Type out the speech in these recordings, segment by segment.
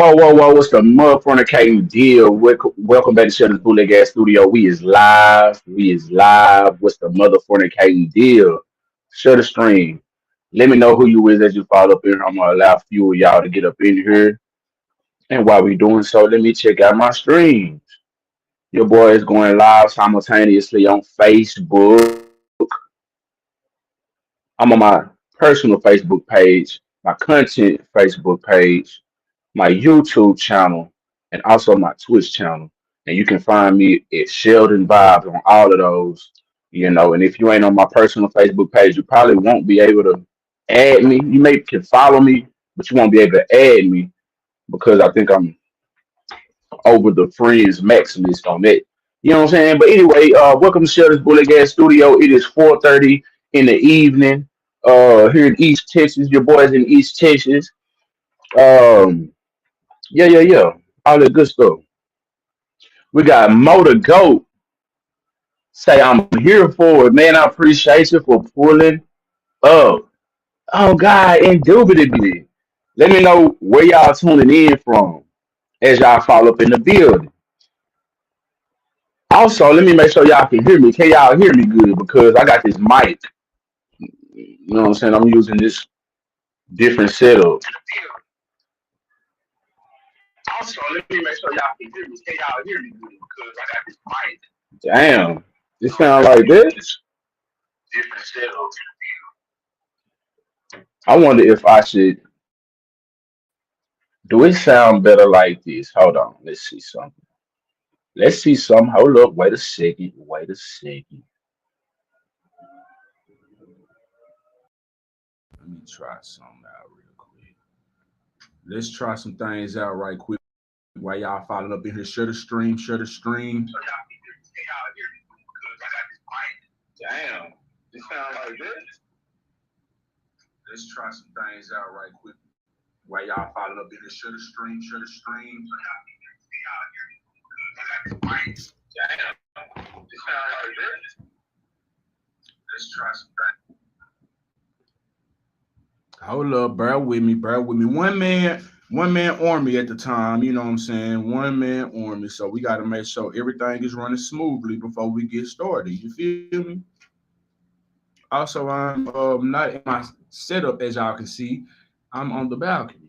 Whoa, whoa, whoa, what's the motherfucking deal? Welcome back to Sheldon's Bootleg Ass Studio. We is live. We is live. What's the motherfucking deal? Share the stream. Let me know who you is as you follow up here. I'm gonna allow a few of y'all to get up in here. And while we doing so, let me check out my streams. Your boy is going live simultaneously on Facebook. I'm on my personal Facebook page, my content Facebook page, my YouTube channel, and also my Twitch channel. And you can find me at Sheldon Vibes on all of those. And if you ain't on my personal Facebook page, you probably won't be able to add me. You may can follow me, but you won't be able to add me because I think I'm over the friends maximalist on that. You know what I'm saying? But anyway, welcome to Sheldon's Bullet Gas Studio. It is 4:30 in the evening. Here in East Texas. Your boys in East Texas. Um, yeah. All that good stuff. We got Motor Goat say I'm here for it, man. I appreciate you for pulling up. Oh God, indubitably. Let me know where y'all tuning in from as y'all follow up in the building. Also, let me make sure y'all can hear me. Can y'all hear me good? Because I got this mic. You know what I'm saying? I'm using this different setup. Also, let me make sure y'all can hear me. Can y'all hear me good? Because I got this mic. Damn. It sound like this. Different setup. I wonder if I should do it sound better like this. Hold on. Let's see something. Let's see something. Hold up. Wait a second. Wait a second. Let me try something out real quick. Let's try some things out right quick while y'all following up in here. Share the stream. Share the stream. Damn. It sound like this. Let's try some things out right quick while y'all following up in here. Share the stream. Share the stream. Damn. It sound like this. Let's try some things. Hold up, bear with me, bear with me. One man army at the time, you know what I'm saying? One man army. So we got to make sure everything is running smoothly before we get started. You feel me? Also, I'm not in my setup, as y'all can see. I'm on the balcony.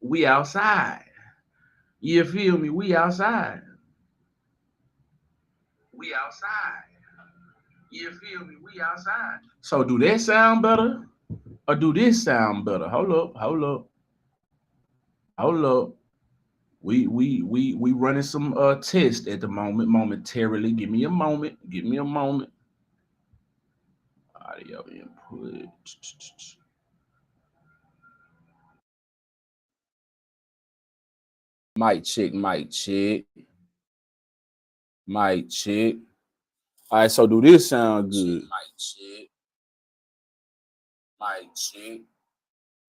We outside. You feel me? We outside. We outside. You feel me? We outside. So do that sound better? Or do this sound better? Hold up, hold up, hold up. We running some test at the moment, momentarily. Give me a moment. Give me a moment. Audio input. Mic check, mic check. Mic check. All right, so do this sound good? Mic check. Mic check.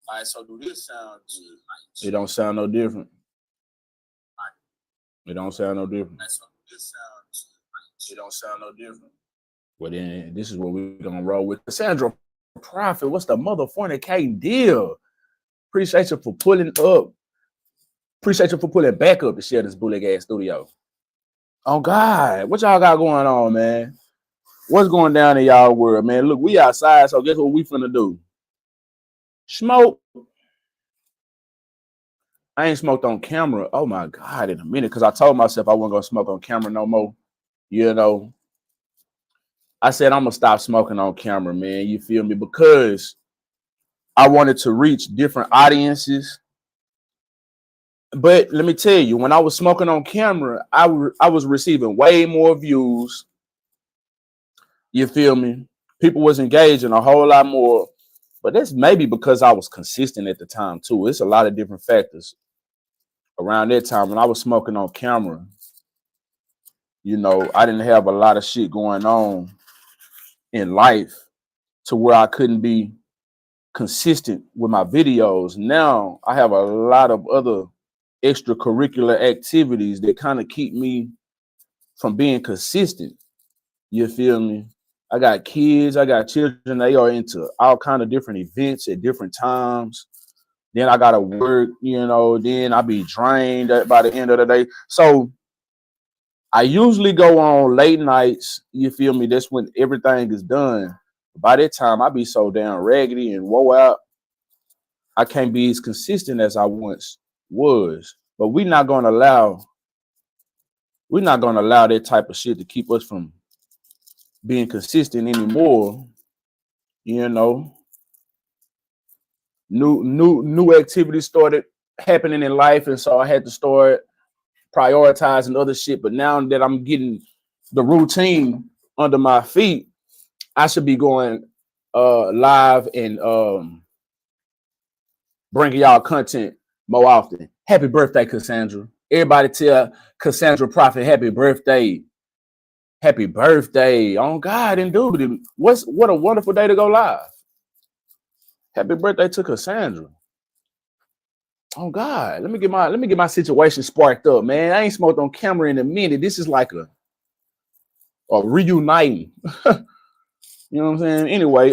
All right, so do this sound good? It don't sound no different. It don't sound no different. It don't sound no different. Well, then this is what we're gonna roll with. Cassandra Prophet, what's the motherfucking deal? Appreciate you for pulling up. Appreciate you for pulling back up to share this Bullet Gas Studio. Oh God, what y'all got going on, man? What's going down in y'all world, man? Look, we outside, so guess what we finna do? Smoke. I ain't smoked on camera. Oh my God, in a minute, because I told myself I wasn't gonna smoke on camera no more. You know, I said I'm gonna stop smoking on camera, man. You feel me? Because I wanted to reach different audiences. But let me tell you, when I was smoking on camera, I was receiving way more views. You feel me? People was engaging a whole lot more. But that's maybe because I was consistent at the time too. It's a lot of different factors. Around that time when I was smoking on camera, you know, I didn't have a lot of shit going on in life to where I couldn't be consistent with my videos. Now I have a lot of other extracurricular activities that kind of keep me from being consistent. You feel me? I got kids, I got children. They are into all kind of different events at different times. Then I gotta work, then I be drained by the end of the day. So I usually go on late nights. You feel me? That's when everything is done. By that time, I be so damn raggedy and woe out. I can't be as consistent as I once was. But we're not gonna allow that type of shit to keep us from being consistent anymore. You know, new activities started happening in life, and so I had to start prioritizing other shit. But now that I'm getting the routine under my feet, I should be going live and bringing y'all content more often. Happy birthday, Cassandra. Everybody tell Cassandra Prophet happy birthday. Happy birthday. On God and dude. What a wonderful day to go live. Happy birthday to Cassandra. Oh God. Let me get my situation sparked up, man. I ain't smoked on camera in a minute. This is like a reuniting. You know what I'm saying? Anyway,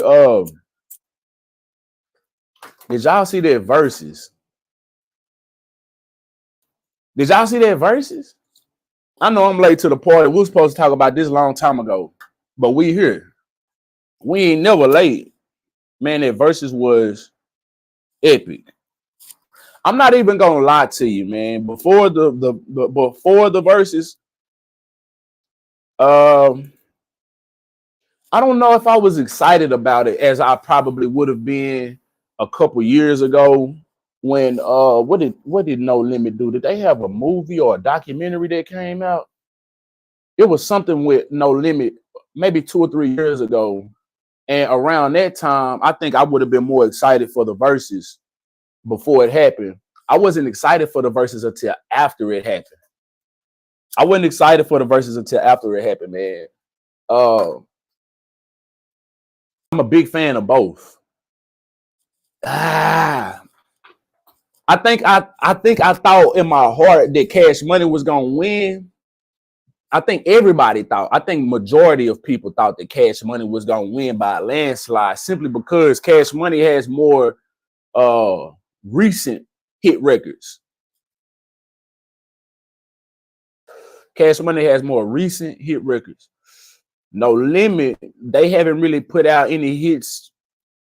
did y'all see that verses? Did y'all see that verses? I know I'm late to the party. We were supposed to talk about this a long time ago, but we here. We ain't never late. Man, that verses was epic. I'm not even gonna lie to you, man. Before the verses, um, I don't know if I was excited about it as I probably would have been a couple years ago when what did No Limit do? Did they have a movie or a documentary that came out? It was something with No Limit maybe 2 or 3 years ago. And around that time, I think I would have been more excited for the verses before it happened. I wasn't excited for the verses until after it happened. I wasn't excited for the verses until after it happened, man. Uh, I'm a big fan of both. Ah, I think I thought in my heart that Cash Money was gonna win. I think everybody thought. I think majority of people thought that Cash Money was gonna win by a landslide simply because Cash Money has more uh recent hit records. Cash Money has more recent hit records. No Limit, they haven't really put out any hits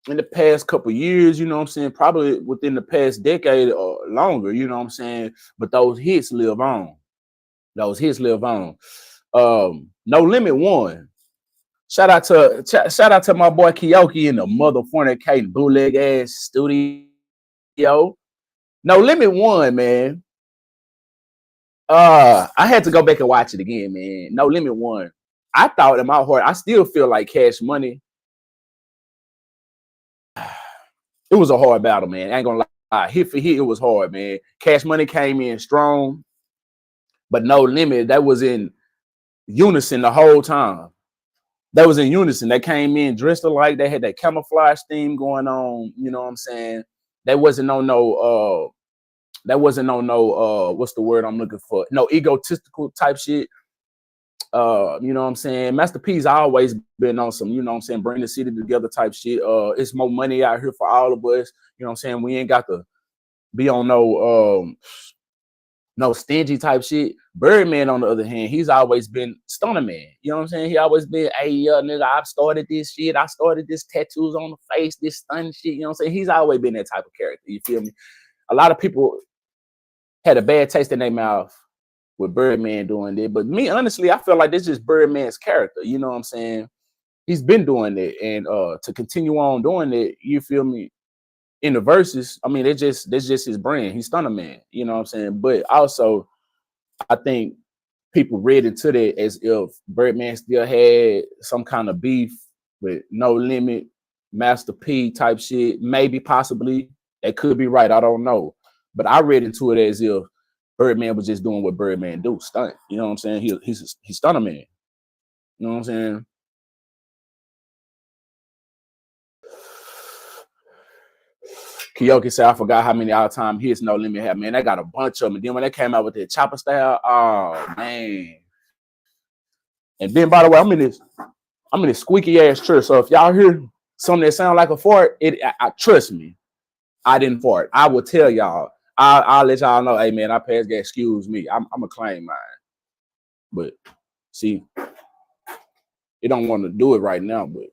in the past couple years, you know what I'm saying? Probably within the past decade or longer, you know what I'm saying? But those hits live on. Those hits live on. No Limit won. Shout out to my boy Kiyoki in the mother fornicating bootleg ass studio. No Limit won, man. I had to go back and watch it again, man. No Limit won. I thought in my heart, I still feel like Cash Money. It was a hard battle, man. I ain't gonna lie. Hit for hit, it was hard, man. Cash Money came in strong, but No Limit, that was in unison the whole time. That was in unison. They came in dressed alike. They had that camouflage theme going on. You know what I'm saying? That wasn't on no what's the word I'm looking for? No egotistical type shit. You know what I'm saying? Master P's always been on some, you know what I'm saying, bring the city together type shit. It's more money out here for all of us. You know what I'm saying? We ain't got to be on no stingy type shit. Birdman, on the other hand, he's always been Stunner Man. You know what I'm saying? He always been, hey, nigga, I've started this shit. I started this tattoos on the face, this stun shit. You know what I'm saying? He's always been that type of character. You feel me? A lot of people had a bad taste in their mouth with Birdman doing it. But me, honestly, I feel like this is Birdman's character. You know what I'm saying? He's been doing it. And to continue on doing it, you feel me? In the verses, I mean, that's just his brand. He's Stunner Man. You know what I'm saying? But also, I think people read into that as if Birdman still had some kind of beef with No Limit, Master P type shit. Maybe, possibly. That could be right. I don't know. But I read into it as if Birdman was just doing what Birdman do, stunt. You know what I'm saying? He's Stunner Man. You know what I'm saying? Kiyoki said, I forgot how many all-time hits No Limit had. Man, they got a bunch of them. And then when they came out with their chopper style, oh man. And then, by the way, I'm in this squeaky ass church. So if y'all hear something that sound like a fart, trust me. I didn't fart. I will tell y'all. I'll let y'all know. Hey man, I passed gas. Excuse me. I'm a claim mine. But see, it don't want to do it right now. But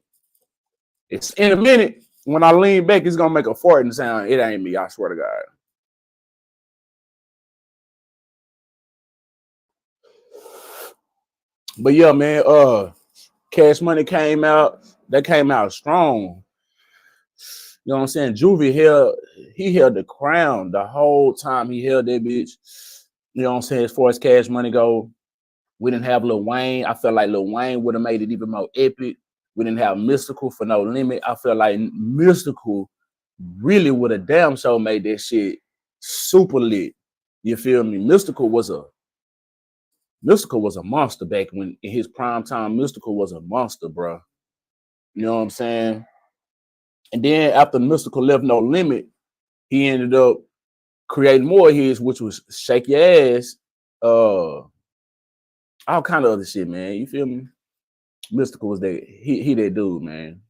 it's in a minute. When I lean back, it's gonna make a farting sound. It ain't me. I swear to God. But yeah, man. Cash Money came out. That came out strong. You know what I'm saying? Juvie held the crown the whole time he held that bitch. You know what I'm saying? As far as Cash Money go, we didn't have Lil Wayne. I felt like Lil Wayne would have made it even more epic. We didn't have Mystical for No Limit. I feel like Mystical really would have damn so made that shit super lit. You feel me? Mystical was a monster back when in his prime time. Mystical was a monster, bro. You know what I'm saying? And then after Mystical left No Limit, he ended up creating more of his, which was Shake Your Ass, all kind of other shit, man. You feel me? Mystical was that he that dude, man.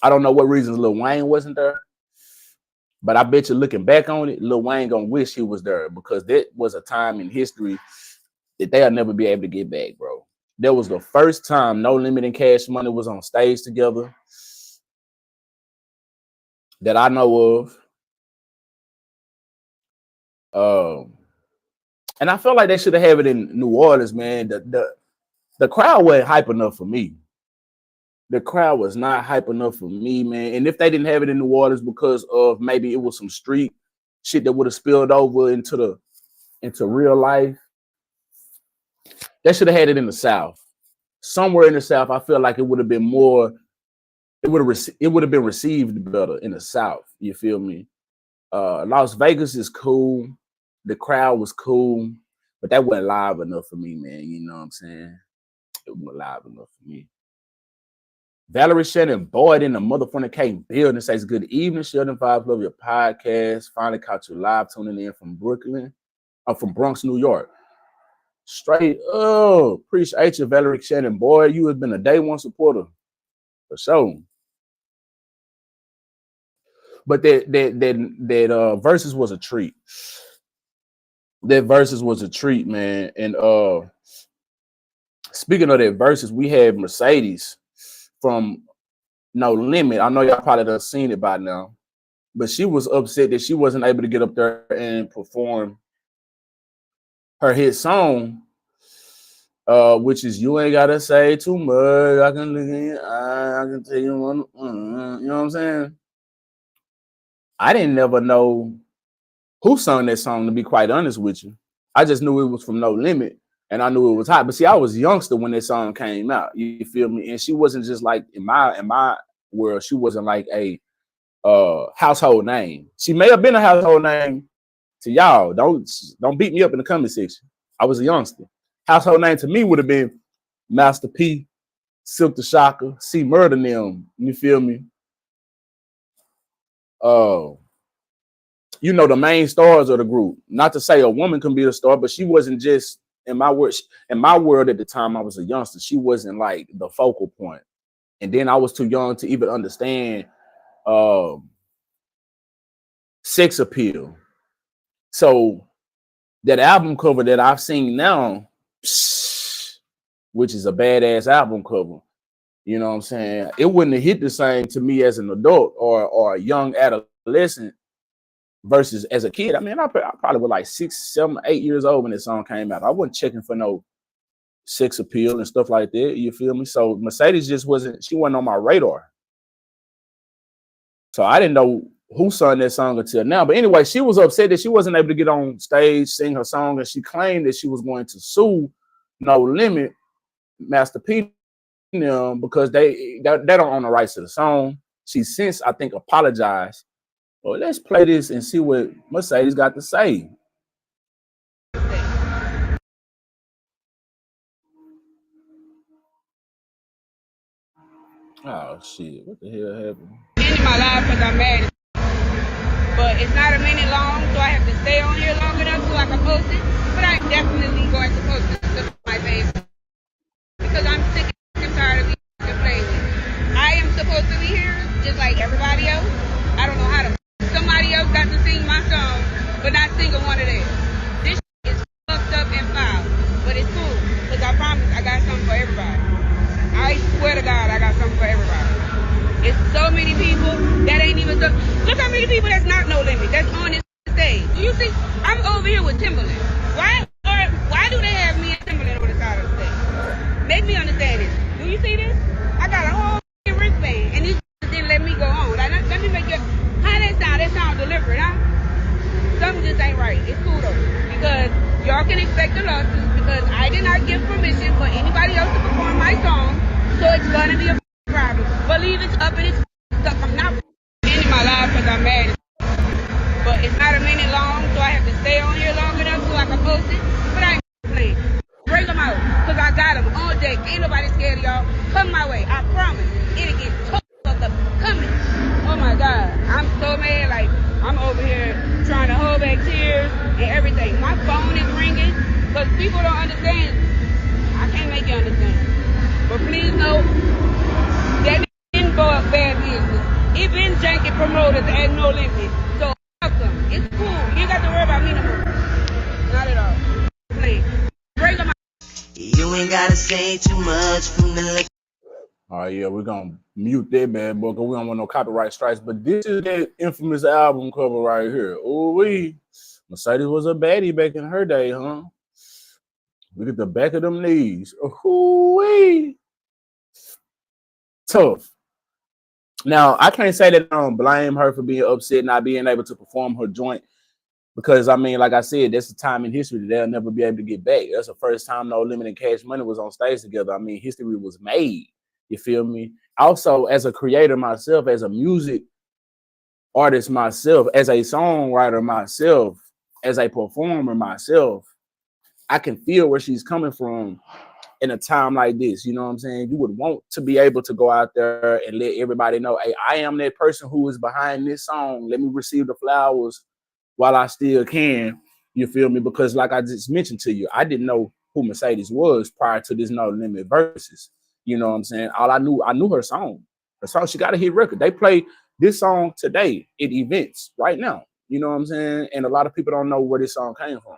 I don't know what reasons Lil Wayne wasn't there, but I bet you looking back on it, Lil Wayne gonna wish he was there because that was a time in history that they'll never be able to get back, bro. That was the first time No Limit and Cash Money was on stage together that I know of. And I felt like they should have it in New Orleans, man. The crowd wasn't hype enough for me. The crowd was not hype enough for me, man. And if they didn't have it in New Orleans because of maybe it was some street shit that would have spilled over into real life, they should have had it in the South. Somewhere in the South, I feel like it would have been more. It would have been received better in the South. You feel me? Las Vegas is cool. The crowd was cool, but that wasn't live enough for me, man. You know what I'm saying? It wasn't live enough for me. Valerie Shannon Boyd in the motherfucking K building says, good evening, Sheldon Vibes. Love your podcast. Finally caught you live tuning in from Brooklyn. I'm from Bronx, New York. Straight up. Appreciate you, Valerie Shannon Boyd. You have been a day one supporter. For sure. But that Versus was a treat. That Versus was a treat, man. And speaking of that Versus, we had Mercedes from No Limit. I know y'all probably done seen it by now, but she was upset that she wasn't able to get up there and perform her hit song, which is You Ain't Gotta Say Too Much. I can look in your eye, I can tell you one. You know what I'm saying? I didn't never know who sung that song, to be quite honest with you. I just knew it was from No Limit. And I knew it was hot. But see, I was youngster when that song came out. You feel me? And she wasn't just like in my world, she wasn't like a household name. She may have been a household name to y'all. Don't beat me up in the comment section. I was a youngster. Household name to me would have been Master P, Silk the Shocker, C Murder them. You feel me? You know, the main stars of the group. Not to say a woman can be a star, but she wasn't just in my world at the time. I was a youngster. She wasn't like the focal point. And then I was too young to even understand sex appeal. So that album cover that I've seen now, which is a badass album cover, you know what I'm saying? It wouldn't have hit the same to me as an adult or a young adolescent versus as a kid. I mean, I probably was like 6, 7, 8 years old when this song came out. I wasn't checking for no sex appeal and stuff like that. You feel me? So Mercedes just wasn't on my radar. So I didn't know who sung that song until now. But anyway, she was upset that she wasn't able to get on stage, sing her song, and she claimed that she was going to sue No Limit, Master P, because they don't own the rights to the song. She since, I think, apologized. Well, let's play this and see what Mercedes got to say. Oh shit! What the hell happened? Ending my life because I'm mad. But it's not a minute long, so I have to stay on here long enough so I can post it. But I'm definitely going to post it to my page because I'm sick and tired of being complaining. I am supposed to be here just like everybody else. single one of theirs. This is fucked up and foul, but it's cool because I promise I got something for everybody. I swear to God, I got something for everybody. It's so many people that ain't even look how many people that's not No Limit that's on this stage. Do you see? I'm over here with Timberland. Why do they have me and Timberland on the side of the stage? Make me understand this. Do you see this? I got a whole wristband, and these didn't let me go on. Like, let me make it. How that sound? That sound deliberate, huh? Something just ain't right. It's cool though, because y'all can expect a lawsuit because I did not give permission for anybody else to perform my song, so it's gonna be a problem. Believe it's up and it's stuck. I'm not ending my life because I'm mad. But it's not a minute long, so I have to stay on here long enough so I can post it. But I ain't playing. Bring them out, because I got them on deck. Ain't nobody scared of y'all. Come my way. I promise. It'll get totally coming. Oh my God. I'm so mad. Like, I'm over here trying to hold back tears and everything. My phone is ringing because people don't understand. I can't make you understand. But please know that didn't go up bad business. It been janky promoters and No Limit. So it's cool. You ain't got to worry about me no more. Not at all. Please. Break them out. You ain't gotta say too much from the lick. All right, yeah, we're gonna mute that bad boy because we don't want no copyright strikes. But this is that infamous album cover right here. Oh, Mercedes was a baddie back in her day, huh? Look at the back of them knees. Oh, tough. Now, I can't say that I don't blame her for being upset, not being able to perform her joint. Because, I mean, like I said, that's a time in history that they'll never be able to get back. That's the first time No Limit and Cash Money was on stage together. I mean, history was made. You feel me? Also, as a creator myself, as a music artist myself, as a songwriter myself, as a performer myself, I can feel where she's coming from in a time like this. You know what I'm saying? You would want to be able to go out there and let everybody know, hey, I am that person who is behind this song. Let me receive the flowers while I still can, you feel me? Because like I just mentioned to you, I didn't know who Mercedes was prior to this No Limit verses. You know what I'm saying? I knew her song. Her song, she got a hit record. They play this song today at events right now. You know what I'm saying? And a lot of people don't know where this song came from.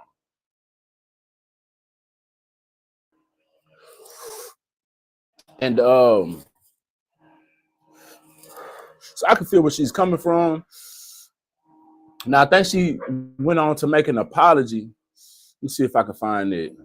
And so I can feel where she's coming from. Now, I think she went on to make an apology. Let's see if I can find it.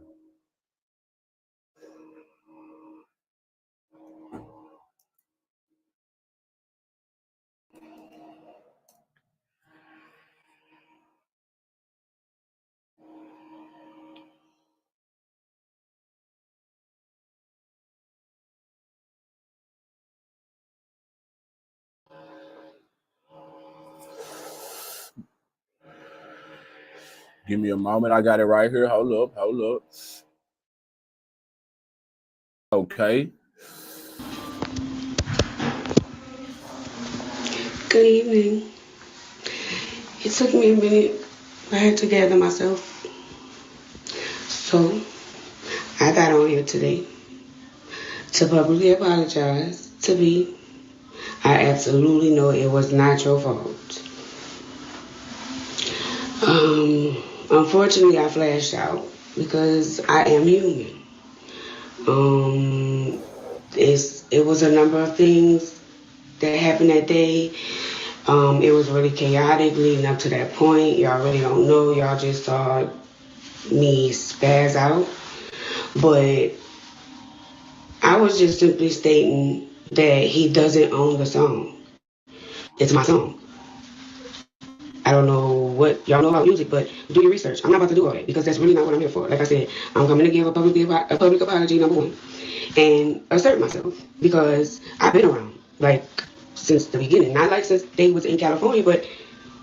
Give me a moment. I got it right here. Hold up. Okay. Good evening. It took me a minute. I had to gather myself. So, I got on here today to publicly apologize to B. I absolutely know it was not your fault. Unfortunately, I flashed out because I am human. It was a number of things that happened that day. It was really chaotic leading up to that point. Y'all really don't know. Y'all just saw me spaz out. But I was just simply stating that he doesn't own the song. It's my song. I don't know what y'all know about music, but do your research. I'm not about to do all that because that's really not what I'm here for. Like I said, I'm coming to give a public apology, number one, and assert myself because I've been around, like, since the beginning. Not like since they was in California, but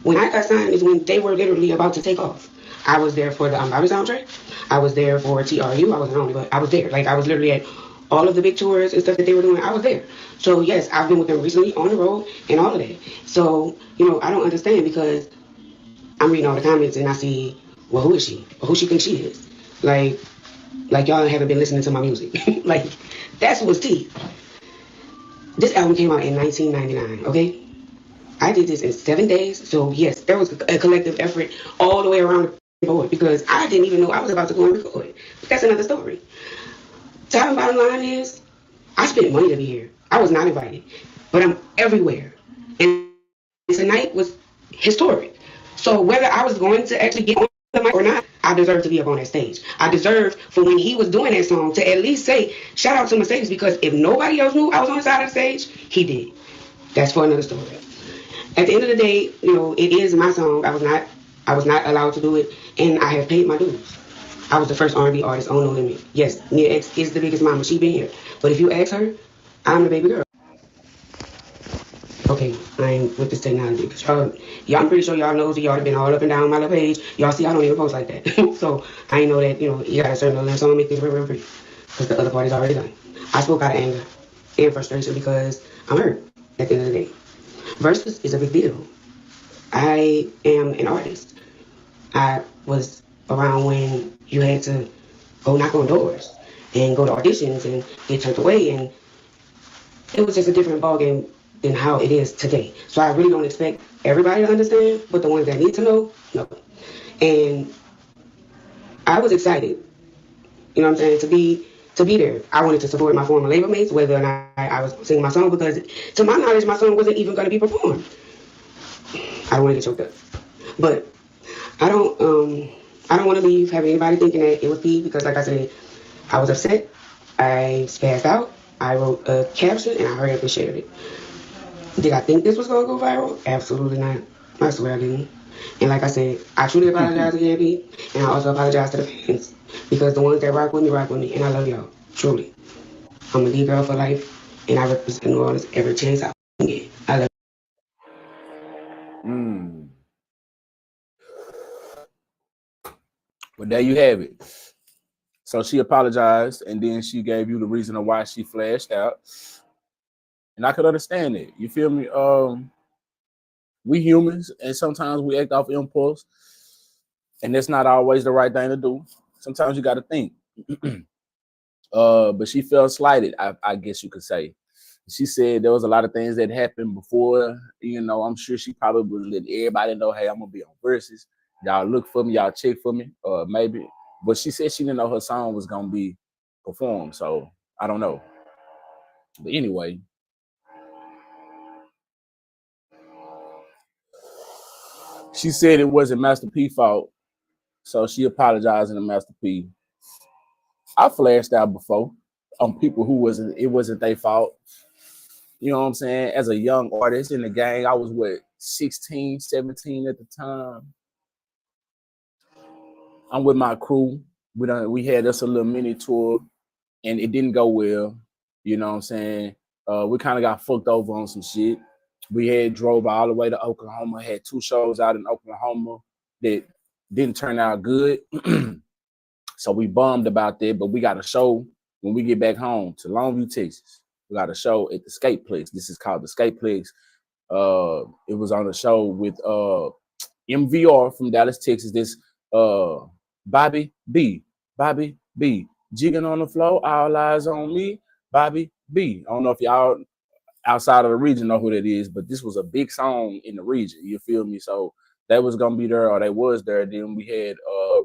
when I got signed is when they were literally about to take off. I was there for the Bobby soundtrack. I was there for TRU. I wasn't only, but I was there. Like, I was literally at all of the big tours and stuff that they were doing. I was there. So, yes, I've been with them recently on the road and all of that. So, I don't understand because I'm reading all the comments and I see, well, who is she? Or who she thinks she is? Like y'all haven't been listening to my music. Like, that's what's tea. This album came out in 1999, okay? I did this in 7 days. So yes, there was a collective effort all the way around the board because I didn't even know I was about to go and record. But that's another story. Top and bottom line is, I spent money to be here. I was not invited, but I'm everywhere. And tonight was historic. So whether I was going to actually get on the mic or not, I deserve to be up on that stage. I deserve for when he was doing that song to at least say shout out to Mercedes because if nobody else knew I was on the side of the stage, he did. That's for another story. At the end of the day, it is my song. I was not allowed to do it, and I have paid my dues. I was the first R&B artist on No Limit. Yes, Nia X is the biggest mama. She been here. But if you ask her, I'm the baby girl. Okay, I ain't with this technology. Cause y'all, I'm pretty sure y'all knows y'all have been all up and down my little page. Y'all see I don't even post like that. So I ain't know that, you got a certain level, so I'm gonna make this real, real brief. Because the other part is already done. I spoke out of anger and frustration because I'm hurt at the end of the day. Versus is a big deal. I am an artist. I was around when you had to go knock on doors and go to auditions and get turned away, and it was just a different ballgame than how it is today. So I really don't expect everybody to understand, but the ones that need to know, no. And I was excited, you know what I'm saying, to be there. I wanted to support my former labor mates, whether or not I was singing my song, because to my knowledge, my song wasn't even going to be performed. I don't want to get choked up, but I don't want to leave having anybody thinking that it was P because, like I said, I was upset. I spazzed out. I wrote a caption and I hurried up and shared it. Did I think this was gonna go viral? Absolutely not. I swear I didn't. And like I said, I truly apologize to Gabby, and I also apologize to the fans because the ones that rock with me, and I love y'all truly. I'm a D girl for life, and I represent New Orleans every chance I get. I love. Mm. Well, there you have it. So she apologized, and then she gave you the reason of why she flashed out, and I could understand it. You feel me? We humans, and sometimes we act off impulse, and that's not always the right thing to do. Sometimes you got to think. But she felt slighted, I guess you could say. She said there was a lot of things that happened before. I'm sure she probably would let everybody know, hey, I'm gonna be on verses. Y'all look for me, y'all check for me, or maybe. But she said she didn't know her song was gonna be performed, so I don't know. But anyway, she said it wasn't Master P fault, so she apologizing to Master P. I flashed out before on people who it wasn't their fault. You know what I'm saying? As a young artist in the gang, I was what, 16, 17 at the time. I'm with my crew. We had us a little mini tour and it didn't go well. You know what I'm saying? We kind of got fucked over on some shit. We had drove all the way to Oklahoma, had 2 shows out in Oklahoma that didn't turn out good. So we bummed about that, but we got a show when we get back home to Longview, Texas. We got a show at the Skateplex. This is called the Skateplex. It was on a show with MVR from Dallas, Texas. This Bobby B. Bobby B. Jigging on the floor, all eyes on me. Bobby B. I don't know if y'all outside of the region know who that is, but this was a big song in the region. You feel me? So that was gonna be there, or they was there. Then we had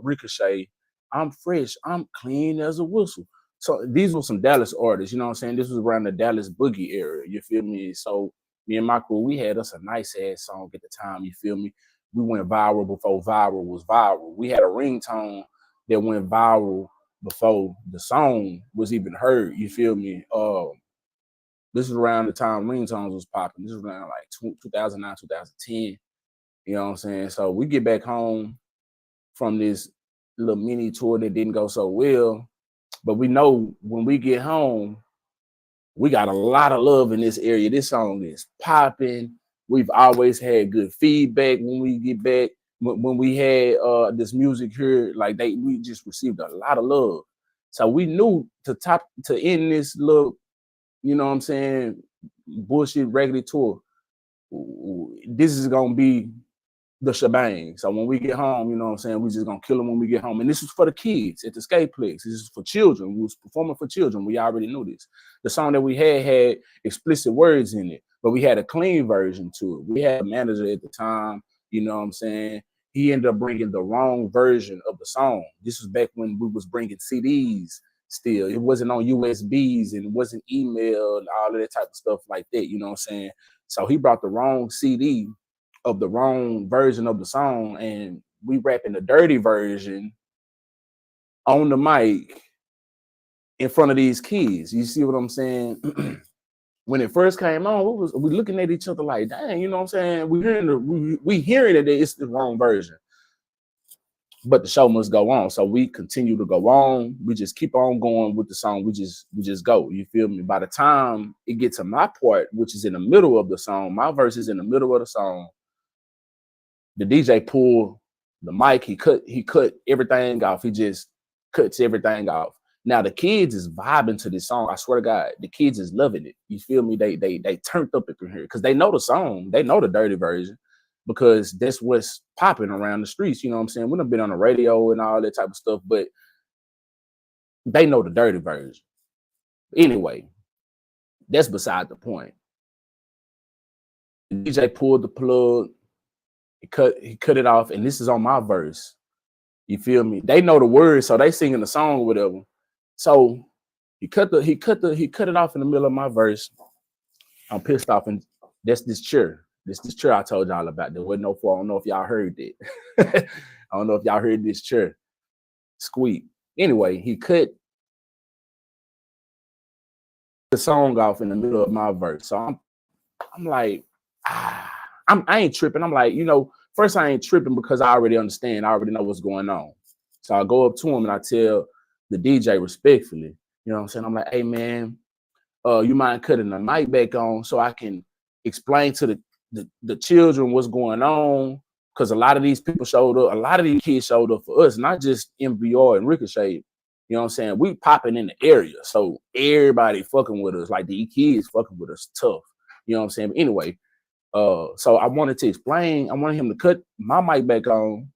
Ricochet. I'm fresh, I'm clean as a whistle. So these were some Dallas artists, you know what I'm saying? This was around the Dallas boogie area, you feel me? So me and my crew, we had us a nice ass song at the time, you feel me? We went viral before viral was viral. We had a ringtone that went viral before the song was even heard, you feel me? This is around the time ringtones was popping. This was around like 2009, 2010. You know what I'm saying? So we get back home from this little mini tour that didn't go so well. But we know when we get home, we got a lot of love in this area. This song is popping. We've always had good feedback when we get back. When we had this music here, like we just received a lot of love. So we knew to end this little, you know what I'm saying, bullshit regular tour. This is gonna be the shebang. So when we get home, you know what I'm saying, we just gonna kill them when we get home. And this is for the kids at the Skateplex. This is for children. We was performing for children. We already knew this. The song that we had explicit words in it. but we had a clean version to it. We had a manager at the time, you know what I'm saying? He ended up bringing the wrong version of the song. This was back when we was bringing CDs still. It wasn't on USBs and it wasn't email and all of that type of stuff like that, you know what I'm saying? So he brought the wrong CD of the wrong version of the song, and we rapping the dirty version on the mic in front of these kids. You see what I'm saying? When it first came on, we looking at each other like, dang, you know what I'm saying? We hearing that it's the wrong version, but the show must go on. So we continue to go on. We just keep on going with the song. We just go. You feel me? By the time it gets to my part, which is in the middle of the song, my verse is in the middle of the song. The DJ pulled the mic. He cut everything off. He just cuts everything off. Now the kids is vibing to this song. I swear to God, the kids is loving it. You feel me? They turned up in here because they know the song. They know the dirty version because that's what's popping around the streets. You know what I'm saying? We done been on the radio and all that type of stuff, but they know the dirty version. Anyway, that's beside the point. The DJ pulled the plug. He cut it off, and this is on my verse. You feel me? They know the words, so they singing the song or whatever. So he cut it off in the middle of my verse. I'm pissed off, and that's this chair. This chair I told y'all about. There wasn't no fault. I don't know if y'all heard it. I don't know if y'all heard this chair squeak. Anyway, he cut the song off in the middle of my verse. So I'm like, I ain't tripping. I'm like, first I ain't tripping because I already understand. I already know what's going on. So I go up to him and I tell the DJ respectfully, you know what I'm saying? I'm like, hey man, you mind cutting the mic back on so I can explain to the children what's going on? Because a lot of these people showed up, a lot of these kids showed up for us, not just MVR and Ricochet. You know what I'm saying? We popping in the area. So everybody fucking with us, like the kids fucking with us tough. You know what I'm saying? But anyway, so I wanted to explain, I wanted him to cut my mic back on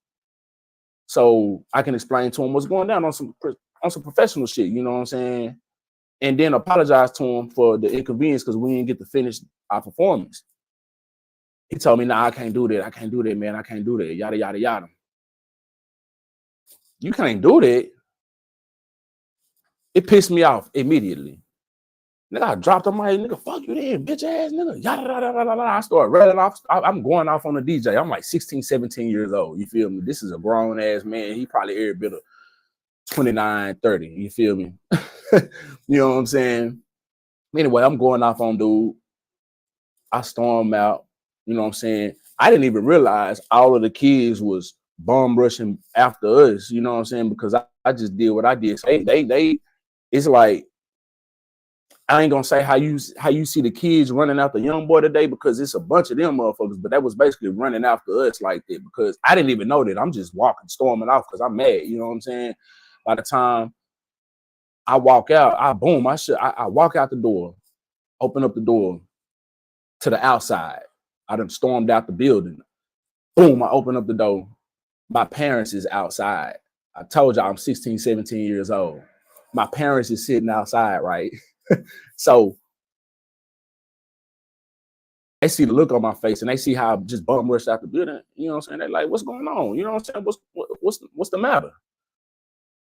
so I can explain to him what's going down on some professional shit, you know what I'm saying? And then apologize to him for the inconvenience because we didn't get to finish our performance. He told me, nah, I can't do that. I can't do that, man. I can't do that. Yada, yada, yada. You can't do that. It pissed me off immediately. Nigga, I dropped the mic. Nigga, fuck you then, bitch ass nigga. Yada, yada, yada, yada. I started running off. I'm going off on the DJ. I'm like 16, 17 years old. You feel me? This is a grown ass man. He probably every bit of 29, 30. You feel me? You know what I'm saying? Anyway, I'm going off on dude. I storm out. You know what I'm saying? I didn't even realize all of the kids was bum rushing after us. You know what I'm saying? Because I just did what I did. So they it's like, I ain't gonna say how you see the kids running after young boy today because it's a bunch of them motherfuckers, but that was basically running after us like that because I didn't even know that. I'm just walking, storming off because I'm mad. You know what I'm saying? By the time I walk out, I walk out the door, open up the door to the outside. I done stormed out the building. Boom, I open up the door. My parents is outside. I told y'all I'm 16, 17 years old. My parents is sitting outside, right? So they see the look on my face and they see how I just bum rushed out the building. You know what I'm saying? They're like, what's going on? You know what I'm saying? What's the matter?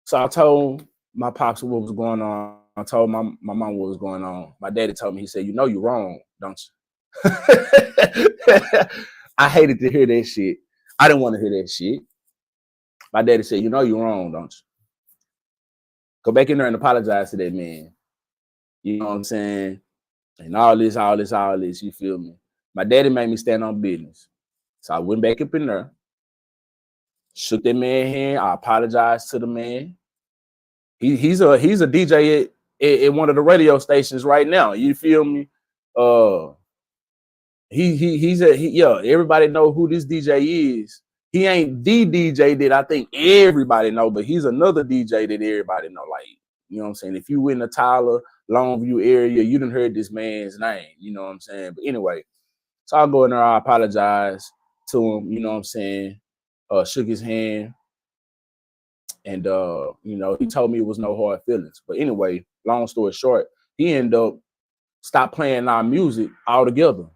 So I told my pops what was going on. I told my mom what was going on. My daddy told me, he said, you know you're wrong, don't you? I hated to hear that shit. I didn't want to hear that shit. My daddy said, you know you're wrong, don't you? Go back in there and apologize to that man. You know what I'm saying? And all this, you feel me? My daddy made me stand on business. So I went back up in there, shook that man's hand. I apologized to the man. He's a DJ at one of the radio stations right now. You feel me? Everybody know who this DJ is. He ain't the DJ that I think everybody know, but he's another DJ that everybody know. Like, you know what I'm saying? If you in the Tyler, Longview area, you done heard this man's name. You know what I'm saying? But anyway, so I'll go in there, I apologize to him, you know what I'm saying? Shook his hand. And, he told me it was no hard feelings. But anyway, long story short, he ended up stopped playing our music altogether.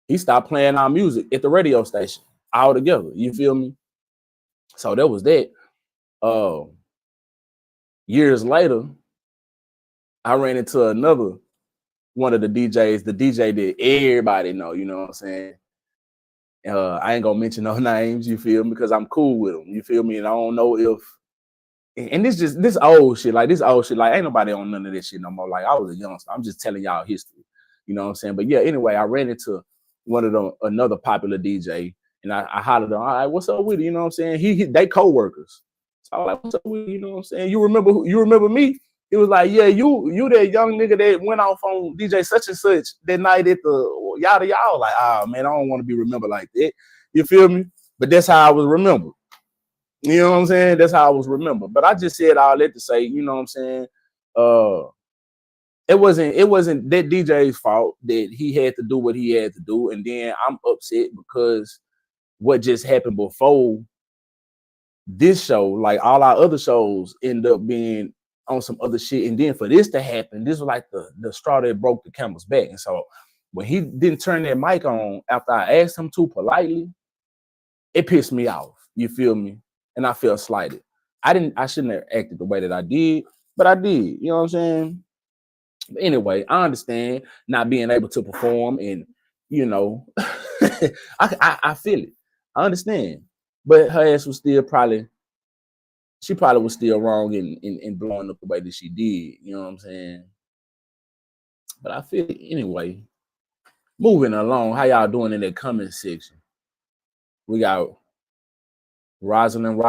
He stopped playing our music at the radio station altogether. You feel me? So that was that. Uh, Years later, I ran into another one of the DJs, the DJ that everybody know. You know what I'm saying? I ain't gonna mention no names. You feel me? Because I'm cool with them. You feel me? And I don't know if and this old shit, like this old shit, like ain't nobody on none of this shit no more. Like I was a youngster. I'm just telling y'all history. You know what I'm saying? But yeah, anyway, I ran into one of them, another popular DJ, and I hollered on, all right, what's up with it? You know what I'm saying? They co-workers. So I was like, what's up with it? You know what I'm saying? You remember me? He was like, yeah, you that young nigga that went off on DJ such and such that night at the yada yada. Like, ah man, I don't want to be remembered like that. You feel me? But that's how I was remembered. You know what I'm saying? That's how I was remembered. But I just said all that to say, you know what I'm saying? Uh, it wasn't that DJ's fault that he had to do what he had to do. And then I'm upset because what just happened before this show, like all our other shows end up being on some other shit. And then for this to happen, this was like the straw that broke the camel's back. And so when he didn't turn that mic on after I asked him to politely, it pissed me off. You feel me? And I felt slighted. I shouldn't have acted the way that I did, but I did. You know what I'm saying? But anyway, I understand not being able to perform, and you know, I feel it. I understand, but her ass was still she probably was still wrong in blowing up the way that she did. You know what I'm saying? But I feel it anyway. Moving along, how y'all doing in that comment section? We got Rosalind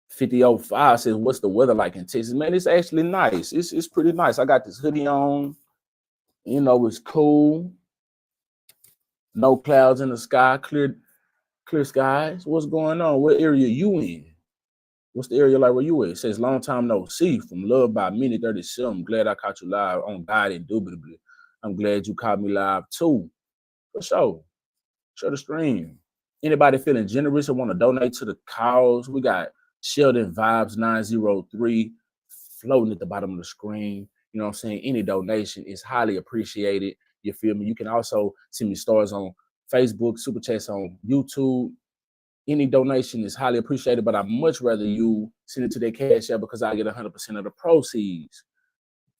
5005 says, what's the weather like in Texas? Man, it's actually nice. It's pretty nice. I got this hoodie on. You know, it's cool. No clouds in the sky, clear skies. What's going on? What area you in? What's the area like where you at? It says, long time no see. From Love by Minute 37. Glad I caught you live on God Indubitably. I'm glad you caught me live too. For sure. Share the stream. Anybody feeling generous or want to donate to the cause? We got Sheldon Vibes 903 floating at the bottom of the screen. You know what I'm saying? Any donation is highly appreciated. You feel me? You can also send me stars on Facebook, super chats on YouTube. Any donation is highly appreciated, but I'd much rather you send it to their cash app because I get 100% of the proceeds.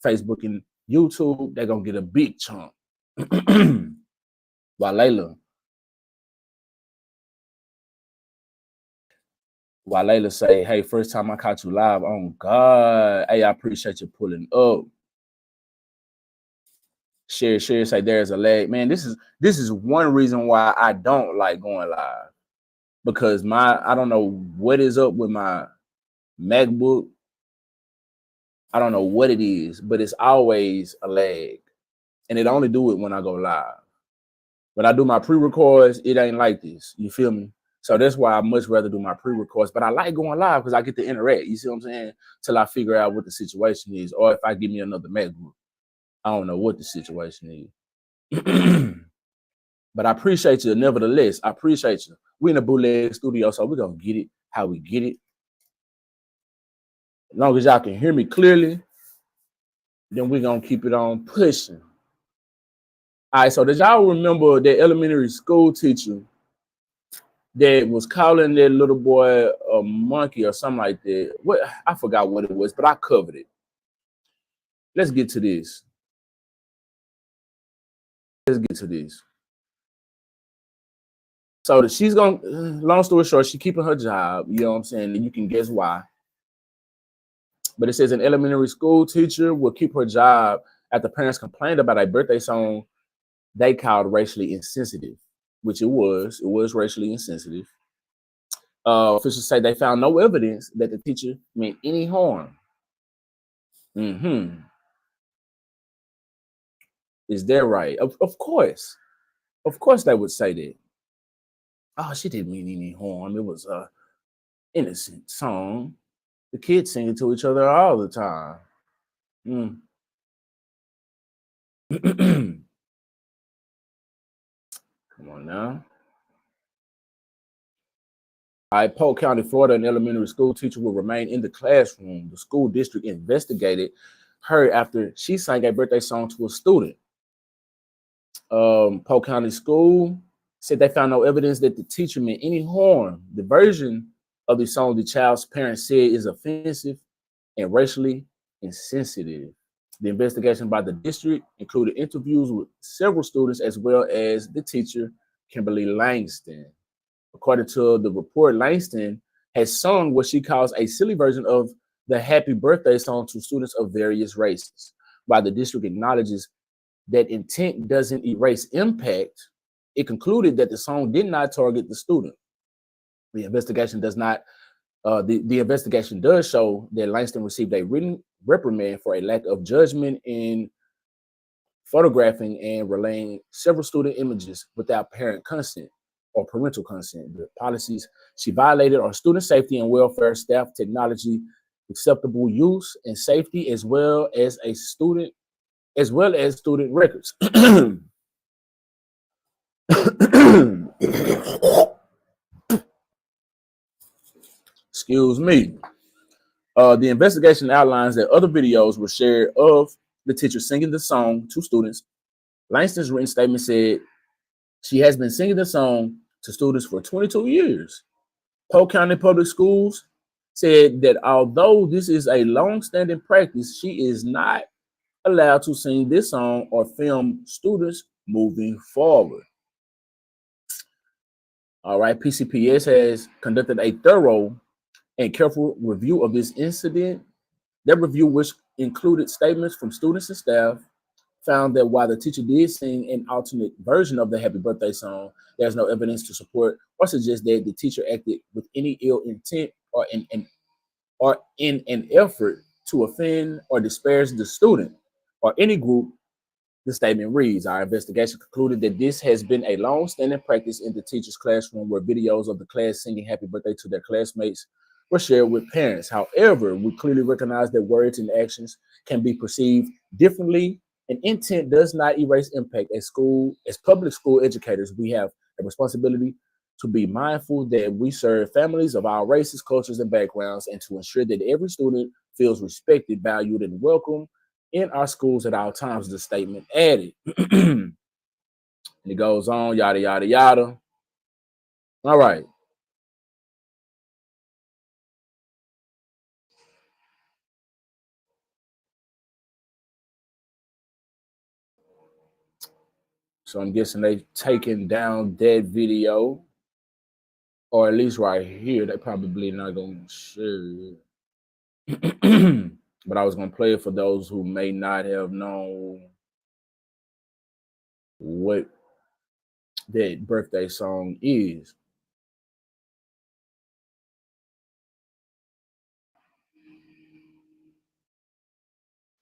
Facebook and YouTube, they're going to get a big chunk. While Layla say, hey, first time I caught you live, oh God. Hey, I appreciate you pulling up. Share say there's a lag. Man, this is one reason why I don't like going live. Because I don't know what is up with my MacBook. I don't know what it is, but it's always a lag. And it only do it when I go live. When I do my pre-records, it ain't like this. You feel me? So that's why I much rather do my pre-records. But I like going live because I get to interact. You see what I'm saying? Till I figure out what the situation is. Or if I give me another MacBook. I don't know what the situation is. But I appreciate you nevertheless. I appreciate you. We in a bootleg studio, so we're going to get it how we get it. As long as y'all can hear me clearly, then we're going to keep it on pushing. All right, so did y'all remember that elementary school teacher that was calling that little boy a monkey or something like that? What I forgot what it was, but I covered it. Let's get to this. So she's going, long story short, she's keeping her job. You know what I'm saying? And you can guess why. But it says an elementary school teacher will keep her job after parents complained about a birthday song they called racially insensitive, which it was. It was racially insensitive. Officials say they found no evidence that the teacher meant any harm. Is that right? Of course. Of course they would say that. Oh, she didn't mean any harm. It was a innocent song. The kids sing it to each other all the time. Come on now. All right, Polk County, Florida, an elementary school teacher will remain in the classroom. The school district investigated her after she sang a birthday song to a student. Polk County School said they found no evidence that the teacher meant any harm. The version of the song the child's parents said is offensive and racially insensitive. The investigation by the district included interviews with several students as well as the teacher, Kimberly Langston. According to the report, Langston has sung what she calls a silly version of the happy birthday song to students of various races. While the district acknowledges that intent doesn't erase impact, it concluded that the song did not target the student. The investigation does not. The investigation does show that Langston received a written reprimand for a lack of judgment in photographing and relaying several student images without parent consent or parental consent. The policies she violated are student safety and welfare, staff technology, acceptable use and safety, as well as student records. Excuse me. The investigation outlines that other videos were shared of the teacher singing the song to students. Langston's written statement said she has been singing the song to students for 22 years. Polk County Public Schools said that although this is a long-standing practice, she is not allowed to sing this song or film students moving forward. All right, PCPS has conducted a thorough and careful review of this incident. That review, which included statements from students and staff, found that while the teacher did sing an alternate version of the happy birthday song, there's no evidence to support or suggest that the teacher acted with any ill intent or in an effort to offend or disparage the student or any group. The statement reads, our investigation concluded that this has been a long-standing practice in the teacher's classroom where videos of the class singing happy birthday to their classmates were shared with parents. However, we clearly recognize that words and actions can be perceived differently, and intent does not erase impact. As public school educators, we have a responsibility to be mindful that we serve families of all races, cultures, and backgrounds, and to ensure that every student feels respected, valued, and welcome in our schools at all times, the statement added. And it goes on, yada, yada, yada. All right. So I'm guessing they taken down that video, or at least right here. They probably not going to share it. But I was going to play it for those who may not have known what that birthday song is.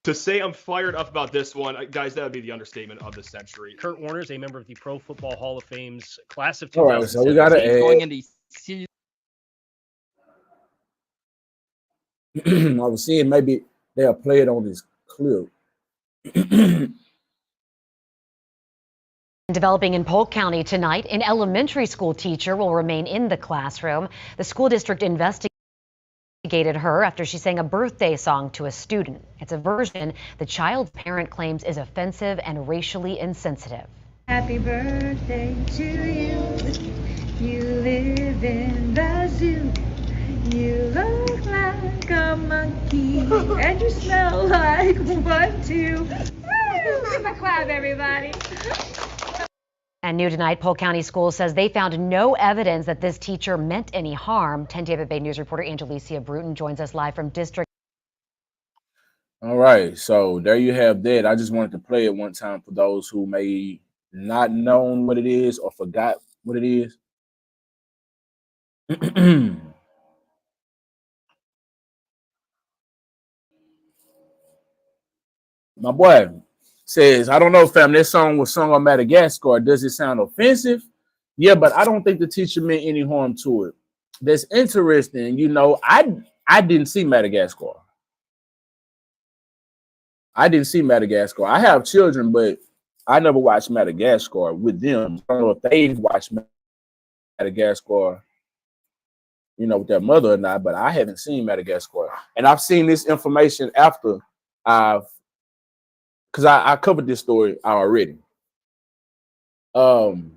To say I'm fired up about this one, guys, that would be the understatement of the century. Kurt Warner is a member of the Pro Football Hall of Fame's class of All right, so we got 2017. to going add. into season. I was seeing maybe they'll play it on this clip. Developing in Polk County tonight, an elementary school teacher will remain in the classroom. The school district investigated her after she sang a birthday song to a student. It's a version the child's parent claims is offensive and racially insensitive. Happy birthday to you. You live in the zoo. You look like a monkey and you smell like one too. Give a clap, everybody. And new tonight, Polk County Schools says they found no evidence that this teacher meant any harm. 10 Tampa Bay News reporter Angelicia Bruton joins us live from District. All right, so there you have that. I just wanted to play it one time for those who may not known what it is or forgot what it is. My boy says, I don't know, fam, this song was sung on Madagascar. Does it sound offensive? Yeah, but I don't think the teacher meant any harm to it. That's interesting. You know, I didn't see Madagascar. I didn't see Madagascar. I have children, but I never watched Madagascar with them. I don't know if they've watched Madagascar, you know, with their mother or not, but I haven't seen Madagascar. And I've seen this information after because I covered this story already. Um,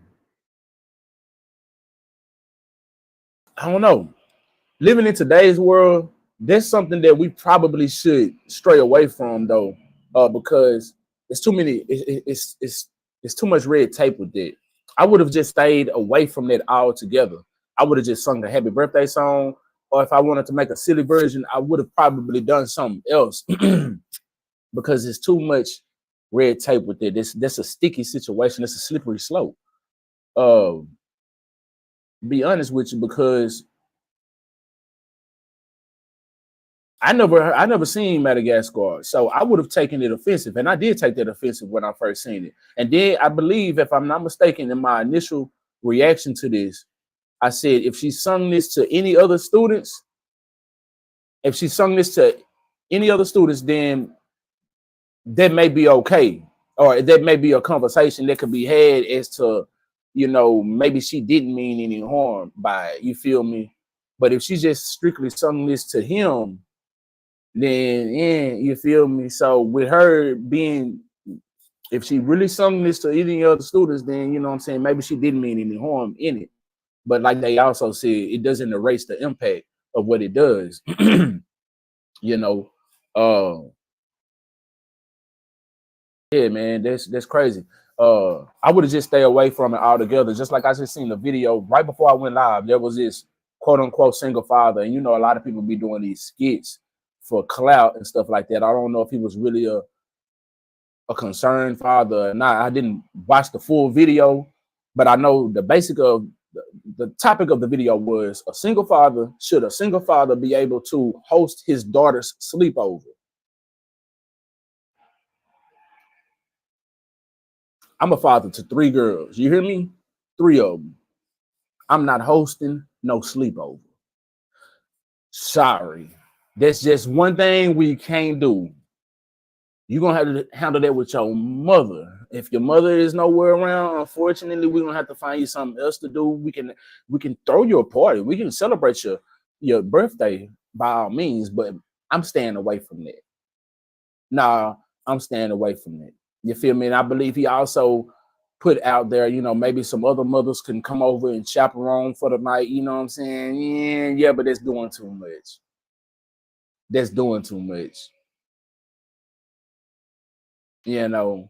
I don't know. Living in today's world, that's something that we probably should stray away from, though, because it's too many. It's too much red tape with it. I would have just stayed away from that altogether. I would have just sung the happy birthday song, or if I wanted to make a silly version, I would have probably done something else because it's too much red tape with it. That's a sticky situation. It's a slippery slope. Uh, be honest with you, because I never seen Madagascar, so I would have taken it offensive, and I did take that offensive when I first seen it. And then I believe, if I'm not mistaken, in my initial reaction to this, I said if she sung this to any other students, if she sung this to any other students, then that may be okay, or that may be a conversation that could be had as to, maybe she didn't mean any harm by it. You feel me? But if she just strictly sung this to him, then yeah, you feel me? So with her being, if she really sung this to any other students, then you know what I'm saying, maybe she didn't mean any harm in it. But like they also said, it doesn't erase the impact of what it does. you know. Uh yeah, man, that's crazy. I would have just stay away from it altogether. Just like I just seen the video right before I went live, there was this quote unquote single father, and a lot of people be doing these skits for clout and stuff like that. I don't know if he was really a concerned father or not. I didn't watch the full video, but I know the basic of the topic of the video was a single father. Should a single father be able to host his daughter's sleepover? I'm a father to 3 girls. You hear me? 3 of them. I'm not hosting no sleepover. Sorry. That's just one thing we can't do. You're gonna have to handle that with your mother. If your mother is nowhere around, unfortunately, we're gonna have to find you something else to do. We can throw you a party. We can celebrate your birthday by all means, but I'm staying away from that. Nah, I'm staying away from that. You feel me? And I believe he also put out there, maybe some other mothers can come over and chaperone for the night. You know what I'm saying? Yeah, but that's doing too much. That's doing too much. You know,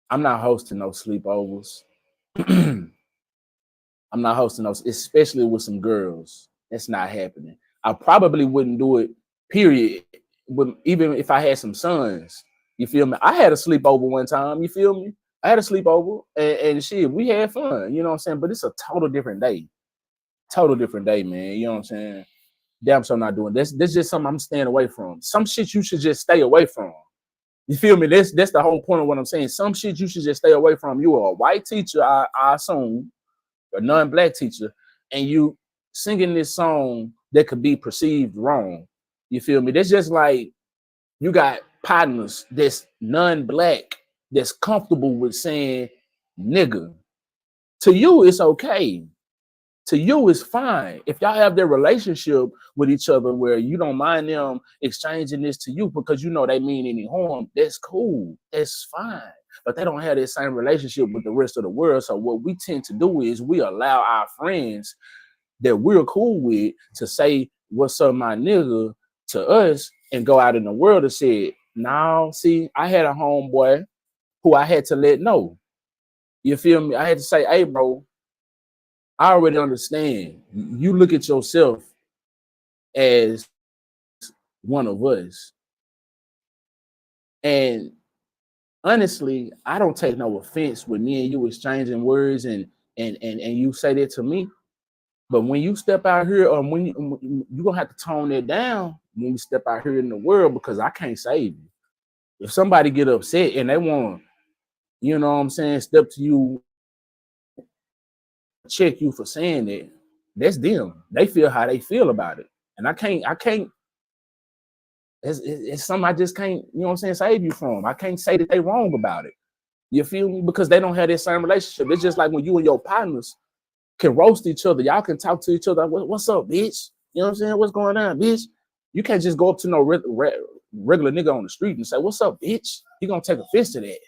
I'm not hosting no sleepovers. I'm not hosting those, especially with some girls. That's not happening. I probably wouldn't do it, period. Even if I had some sons, you feel me? I had a sleepover one time, you feel me? I had a sleepover and shit, we had fun, you know what I'm saying? But it's a total different day. Total different day, man. You know what I'm saying? Damn sure not doing this. This is just something I'm staying away from. Some shit you should just stay away from. You feel me? That's the whole point of what I'm saying. Some shit you should just stay away from. You are a white teacher, I assume, a non-black teacher, and you singing this song that could be perceived wrong. You feel me? That's just like you got partners that's non-black that's comfortable with saying nigga. To you, it's okay. To you, it's fine. If y'all have their relationship with each other where you don't mind them exchanging this to you because they mean any harm, that's cool. That's fine. But they don't have that same relationship with the rest of the world. So what we tend to do is we allow our friends that we're cool with to say, what's up, my nigga, to us and go out in the world and say, now, see, I had a homeboy who I had to let know. You feel me? I had to say, hey, bro, I already understand. You look at yourself as one of us. And honestly, I don't take no offense with me and you exchanging words and you say that to me. But when you step out here, or when you're gonna have to tone that down when you step out here in the world, because I can't save you. If somebody get upset and they want, you know what I'm saying, step to you, check you for saying that, that's them. They feel how they feel about it. And I can't, it's something I just can't, you know what I'm saying, save you from. I can't say that they wrong about it. You feel me? Because they don't have that same relationship. It's just like when you and your partners can roast each other. Y'all can talk to each other. What's up, bitch? You know what I'm saying? What's going on, bitch? You can't just go up to no regular nigga on the street and say, what's up, bitch? He gonna take offense to that.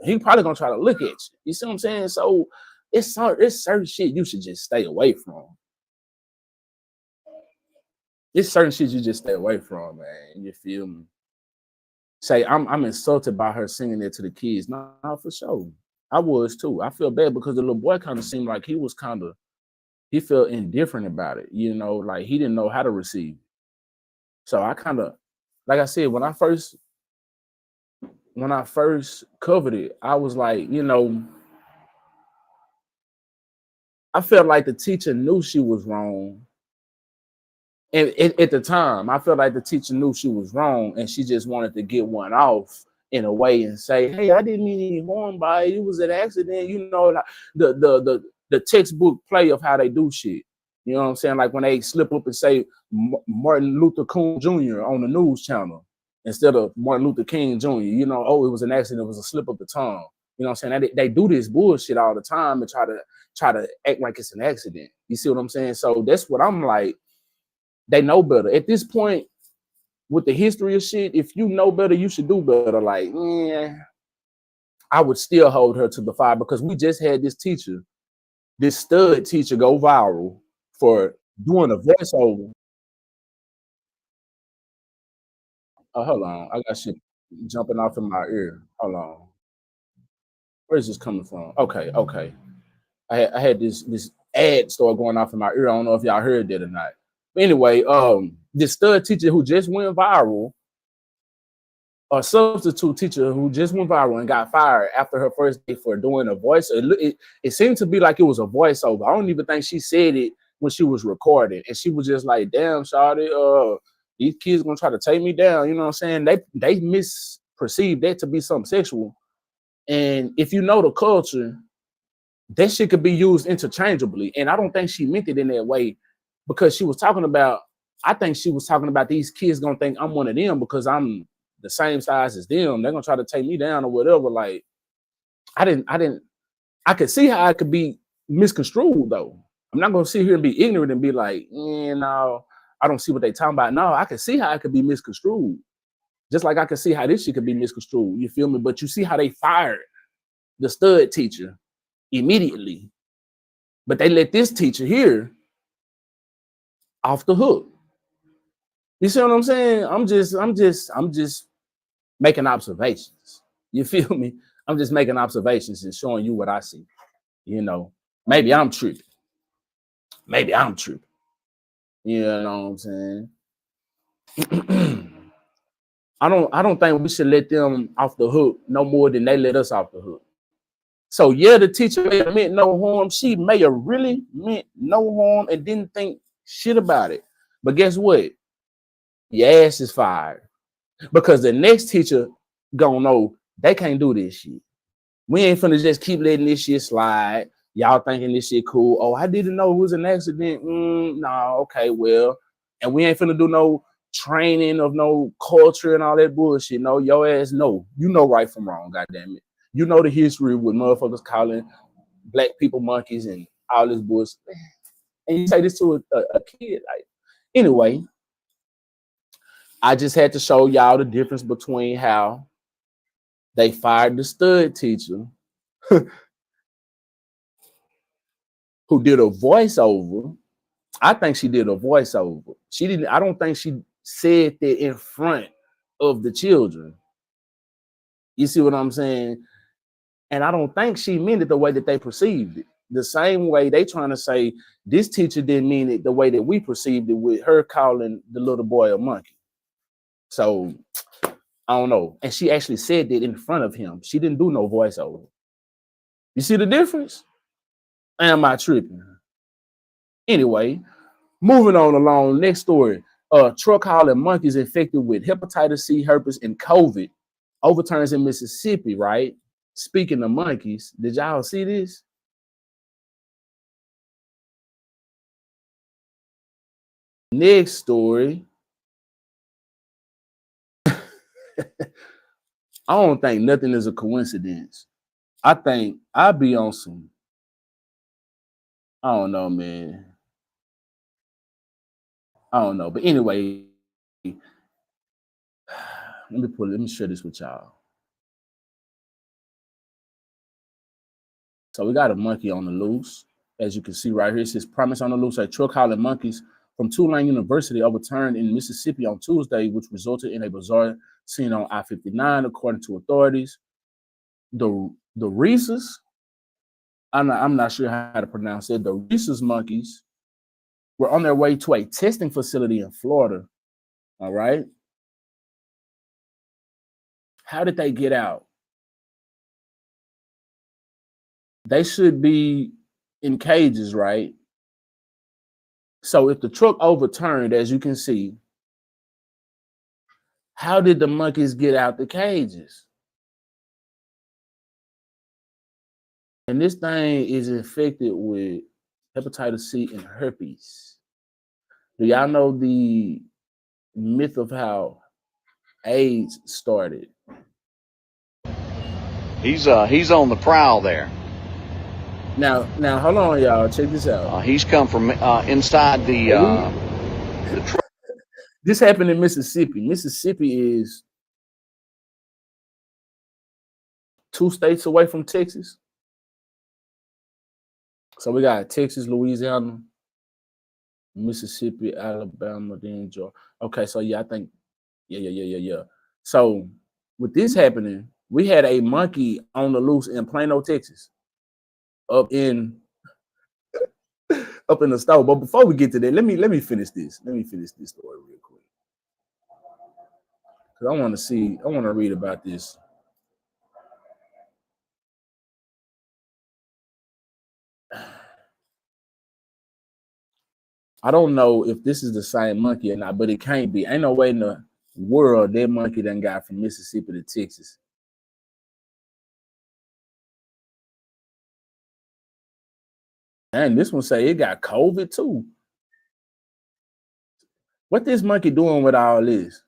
he probably gonna try to look at you. You see what I'm saying? So it's certain shit you should just stay away from. It's certain shit you just stay away from, man. You feel me? Say I'm insulted by her singing it to the kids. Nah, for sure. I was too. I feel bad because the little boy kind of seemed like he felt indifferent about it. You know, like he didn't know how to receive. So I kind of, like I said, when I first covered it, I was like, I felt like the teacher knew she was wrong. And at the time, I felt like the teacher knew she was wrong, and she just wanted to get one off in a way and say, "Hey, I didn't mean any harm by it. It was an accident." Like the textbook play of how they do shit. You know what I'm saying? Like when they slip up and say Martin Luther King Jr. on the news channel instead of Martin Luther King Jr. Oh, it was an accident. It was a slip of the tongue. You know what I'm saying? They do this bullshit all the time and try to act like it's an accident. You see what I'm saying? So that's what I'm like. They know better. At this point, with the history of shit, if you know better, you should do better. Like, yeah, I would still hold her to the fire because we just had this stud teacher go viral for doing a voiceover. Oh, hold on. I got shit jumping off in my ear. Hold on. Where's this coming from? Okay, okay. I had this ad start going off in my ear. I don't know if y'all heard that or not. But anyway, this stud teacher who just went viral, a substitute teacher who just went viral and got fired after her first day for doing a voice. It seemed to be like it was a voiceover. I don't even think she said it when she was recording, and she was just like, "Damn, shawty, these kids gonna try to take me down." You know what I'm saying? They misperceived that to be something sexual, and if you know the culture, that shit could be used interchangeably. And I don't think she meant it in that way because she was talking about, I think she was talking about these kids gonna think I'm one of them because I'm the same size as them. They're gonna try to take me down or whatever. Like, I could see how it could be misconstrued though. I'm not gonna sit here and be ignorant and be like, no, I don't see what they talking about. No, I can see how it could be misconstrued. Just like I can see how this shit could be misconstrued. You feel me? But you see how they fired the stud teacher immediately. But they let this teacher here off the hook. You see what I'm saying? I'm just making observations. You feel me? I'm just making observations and showing you what I see. You know, maybe I'm tripping. Maybe I'm tripping. You know what I'm saying? I don't think we should let them off the hook no more than they let us off the hook. So yeah, the teacher may have meant no harm. She may have really meant no harm and didn't think shit about it. But guess what? Your ass is fired because the next teacher gonna know they can't do this shit. We ain't finna just keep letting this shit slide. Y'all thinking this shit cool. Oh, I didn't know it was an accident. No, okay, well, and we ain't finna do no training of no culture and all that bullshit. No, your ass know. You know right from wrong, goddamn it. You know the history with motherfuckers calling black people monkeys and all this bullshit. And you say this to a kid, like, anyway, I just had to show y'all the difference between how they fired the stud teacher who did a voiceover. I think she did a voiceover. She didn't, I don't think she said that in front of the children. You see what I'm saying? And I don't think she meant it the way that they perceived it. The same way they trying to say this teacher didn't mean it the way that we perceived it with her calling the little boy a monkey. So I don't know. And she actually said that in front of him. She didn't do no voiceover. You see the difference? Am I tripping? Anyway, moving on along. Next story. Truck hauling monkeys infected with hepatitis C, herpes, and COVID overturns in Mississippi, right? Speaking of monkeys, did y'all see this? Next story. I don't think nothing is a coincidence. I think I be on some, I don't know, man. I don't know. But anyway, let me share this with y'all. So we got a monkey on the loose. As you can see right here, it says promise on the loose. A truck hauling monkeys from Tulane University overturned in Mississippi on Tuesday, which resulted in a bizarre scene on I-59, according to authorities. The rhesus, I'm not sure how to pronounce it. The rhesus monkeys were on their way to a testing facility in Florida. All right. How did they get out? They should be in cages, right? So if the truck overturned, as you can see, how did the monkeys get out the cages? And this thing is infected with hepatitis C and herpes. Do y'all know the myth of how AIDS started? He's on the prowl there. Now, hold on, y'all. Check this out. He's come from inside the truck. This happened in Mississippi. Mississippi is 2 states away from Texas. So we got Texas, Louisiana, Mississippi, Alabama, then Georgia. Okay, so yeah, I think, yeah. So with this happening, we had a monkey on the loose in Plano, Texas, up in the store. But before we get to that, let me finish this. Let me finish this story real quick, because I want to read about this. I don't know if this is the same monkey or not, but it can't be. Ain't no way in the world that monkey done got from Mississippi to Texas. And this one say it got COVID too. What this monkey doing with all this?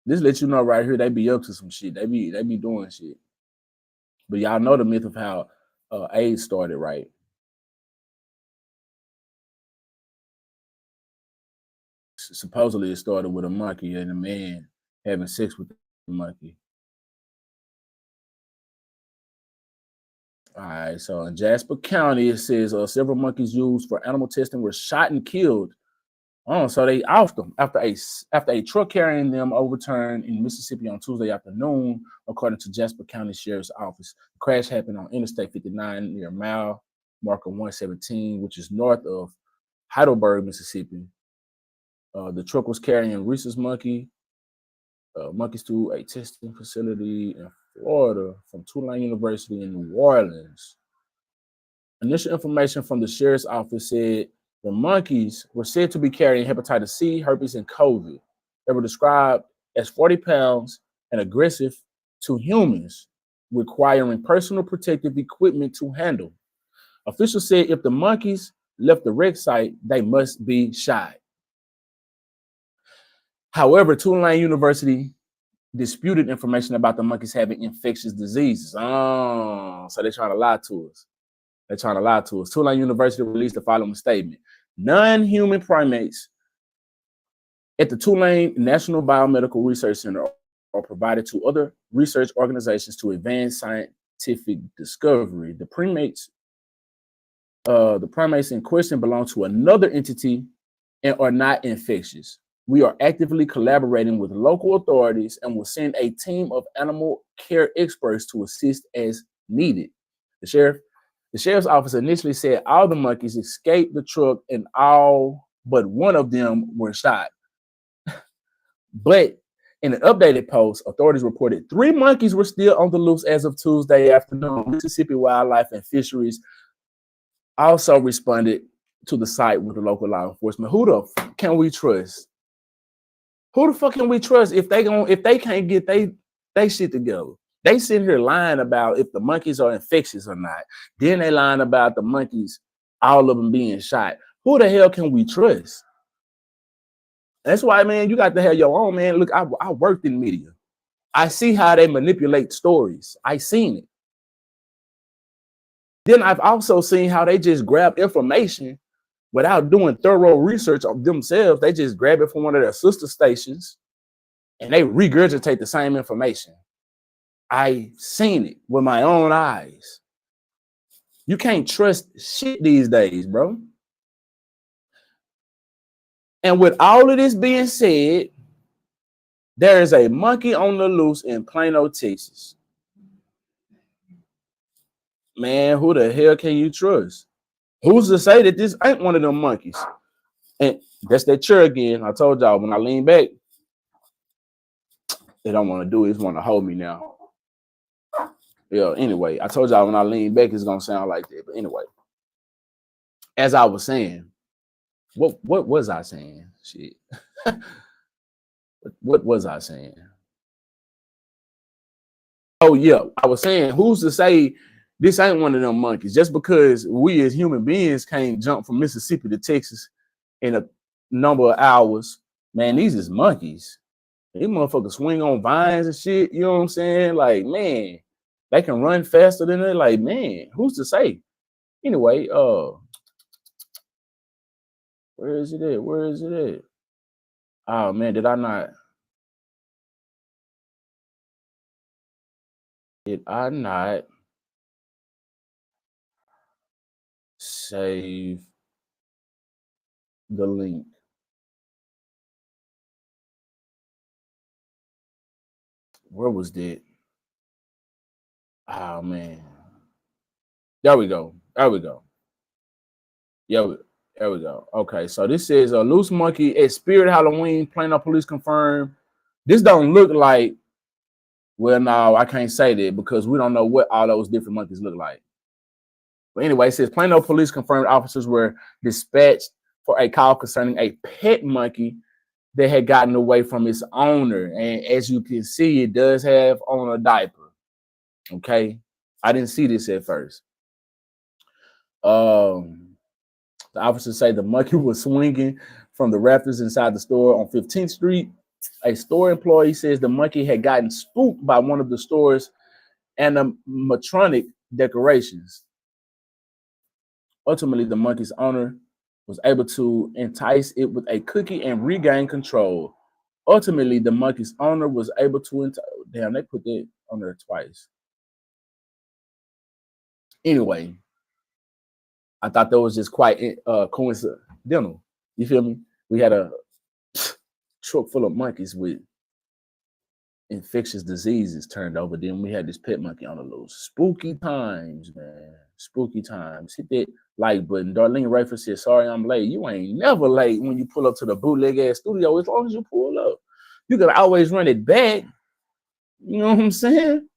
This lets you know right here they be up to some shit. They be doing shit. But y'all know the myth of how AIDS started, right? Supposedly it started with a monkey and a man having sex with the monkey. All right, so in Jasper County, it says several monkeys used for animal testing were shot and killed. Oh, so they off them after a truck carrying them overturned in Mississippi on Tuesday afternoon, according to Jasper County Sheriff's Office. The crash happened on Interstate 59 near mile marker 117, which is north of Heidelberg, Mississippi. The truck was carrying rhesus monkeys to a testing facility in Florida from Tulane University in New Orleans. Initial information from the sheriff's office said the monkeys were said to be carrying hepatitis C, herpes, and COVID. They were described as 40 pounds and aggressive to humans, requiring personal protective equipment to handle. Officials said if the monkeys left the wreck site, they must be shot. However, Tulane University disputed information about the monkeys having infectious diseases. Oh, so they're trying to lie to us. Tulane University released the following statement. Non-human primates at the Tulane National Biomedical Research Center are provided to other research organizations to advance scientific discovery. The primates in question belong to another entity and are not infectious. We are actively collaborating with local authorities and will send a team of animal care experts to assist as needed. The sheriff's office initially said all the monkeys escaped the truck and all but one of them were shot. But in an updated post, authorities reported 3 monkeys were still on the loose as of Tuesday afternoon. Mississippi Wildlife and Fisheries also responded to the site with the local law enforcement. Who the fuck can we trust? Who the fuck can we trust if they can't get they shit together? They sitting here lying about if the monkeys are infectious or not. Then they lying about the monkeys, all of them being shot. Who the hell can we trust? That's why, man, you got to have your own, man. Look, I worked in media. I see how they manipulate stories. I seen it. Then I've also seen how they just grab information without doing thorough research of themselves. They just grab it from one of their sister stations and they regurgitate the same information. I've seen it with my own eyes. You can't trust shit these days, bro. And with all of this being said, there is a monkey on the loose in Plano, Texas. Man, who the hell can you trust? Who's to say that this ain't one of them monkeys? And that's that chair again. I told y'all when I lean back, they don't want to do it. It's want to hold me now. Yeah, anyway, I told y'all when I lean back, it's going to sound like that. But anyway, as I was saying, what was I saying? Shit. What was I saying? Oh, yeah. I was saying, who's to say this ain't one of them monkeys? Just because we as human beings can't jump from Mississippi to Texas in a number of hours, man, these is monkeys. These motherfuckers swing on vines and shit. You know what I'm saying? Like, man, they can run faster than it. Like, man, who's to say? Anyway, where is it at? Where is it at? Oh man, did I not save the link? Where was that? Oh man. There we go. There we go. Yeah, there we go. Okay, so this says a loose monkey at Spirit Halloween. Plano police confirmed. This don't look like. Well, no, I can't say that because we don't know what all those different monkeys look like. But anyway, it says Plano police confirmed officers were dispatched for a call concerning a pet monkey that had gotten away from its owner. And as you can see, it does have on a diaper. Okay, I didn't see this at first. The officers say the monkey was swinging from the rafters inside the store on 15th Street. A store employee says the monkey had gotten spooked by one of the store's animatronic decorations. Ultimately, the monkey's owner was able to entice it with a cookie and regain control. Ultimately, the monkey's owner was able to damn, they put that on there twice. Anyway, I thought that was just quite coincidental. You feel me? We had a truck full of monkeys with infectious diseases turned over. Then we had this pet monkey on the loose. Spooky times, man. Spooky times. Hit that like button. Darlene Rayford said, sorry I'm late. You ain't never late when you pull up to the bootleg ass studio as long as you pull up. You can always run it back. You know what I'm saying?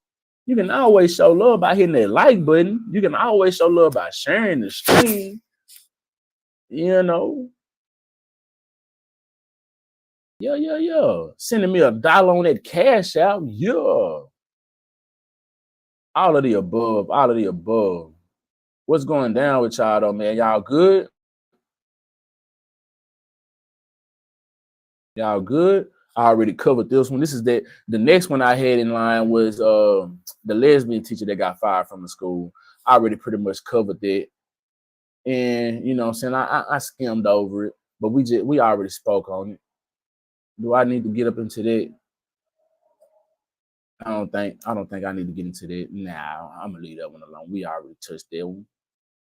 You can always show love by hitting that like button. You can always show love by sharing the stream. You know? Yeah. Sending me $1 on that cash out. Yeah. All of the above. All of the above. What's going down with y'all though, man? Y'all good? Y'all good? I already covered this one. This is the next one I had in line was the lesbian teacher that got fired from the school. I already pretty much covered that. And you know what I'm saying? I skimmed over it, but we already spoke on it. Do I need to get up into that? I don't think I need to get into that. Nah, I'm gonna leave that one alone. We already touched that one. You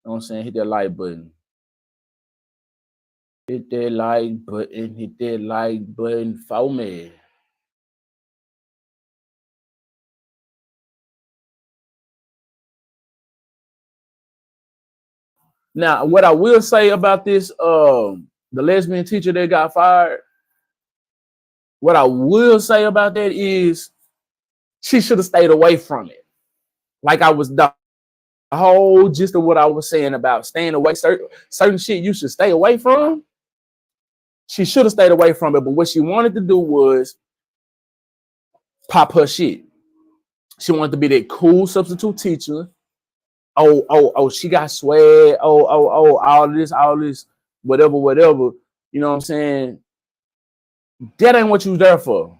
know what I'm saying? Hit that like button. Hit that like button. Hit that like button for me. Now, what I will say about this, the lesbian teacher that got fired, what I will say about that is she should have stayed away from it. Like I was the whole gist of what I was saying about staying away, certain shit you should stay away from. She should have stayed away from it, but what she wanted to do was pop her shit. She wanted to be that cool substitute teacher. Oh, she got swag. Oh, all this, whatever. You know what I'm saying? That ain't what you there for.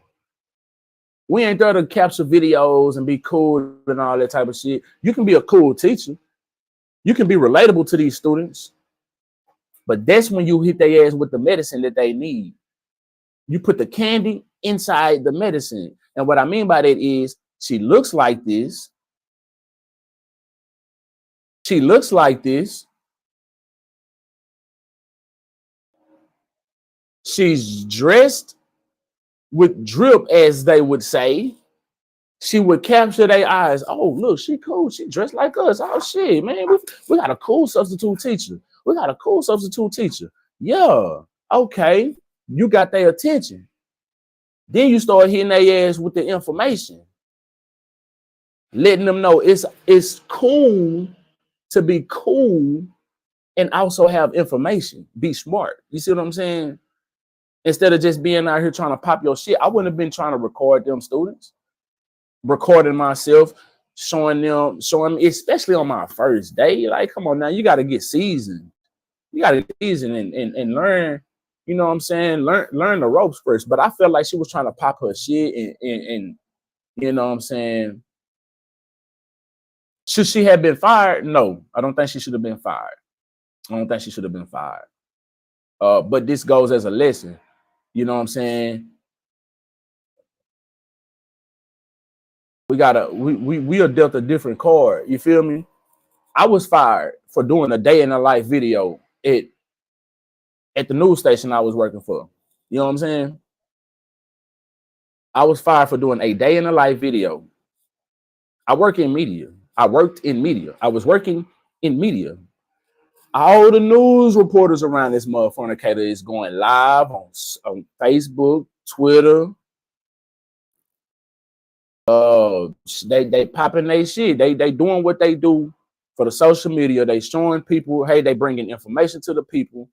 We ain't there to capture videos and be cool and all that type of shit. You can be a cool teacher. You can be relatable to these students. But that's when you hit their ass with the medicine that they need. You put the candy inside the medicine. And what I mean by that is she looks like this. She looks like this. She's dressed with drip, as they would say. She would capture their eyes. Oh, look, she cool. She dressed like us. Oh shit, man. We got a cool substitute teacher. We got a cool substitute teacher. Yeah. Okay. You got their attention. Then you start hitting their ass with the information, letting them know it's cool to be cool and also have information. Be smart. You see what I'm saying? Instead of just being out here trying to pop your shit, I wouldn't have been trying to record them students, recording myself, showing me, especially on my first day. Like, come on now, you got to get seasoned. You got to get seasoned and learn. You know what I'm saying? Learn the ropes first. But I felt like she was trying to pop her shit and you know what I'm saying. Should she have been fired? No, I don't think she should have been fired. I don't think she should have been fired. But this goes as a lesson. You know what I'm saying? We are dealt a different card. You feel me? I was fired for doing a day in the life video at the news station I was working for. You know what I'm saying? I was fired for doing a day in the life video. I work in media. I worked in media. I was working in media. All the news reporters around this motherfucker is going live on Facebook, Twitter. They popping their shit. They doing what they do for the social media. They showing people, hey, they bringing information to the people.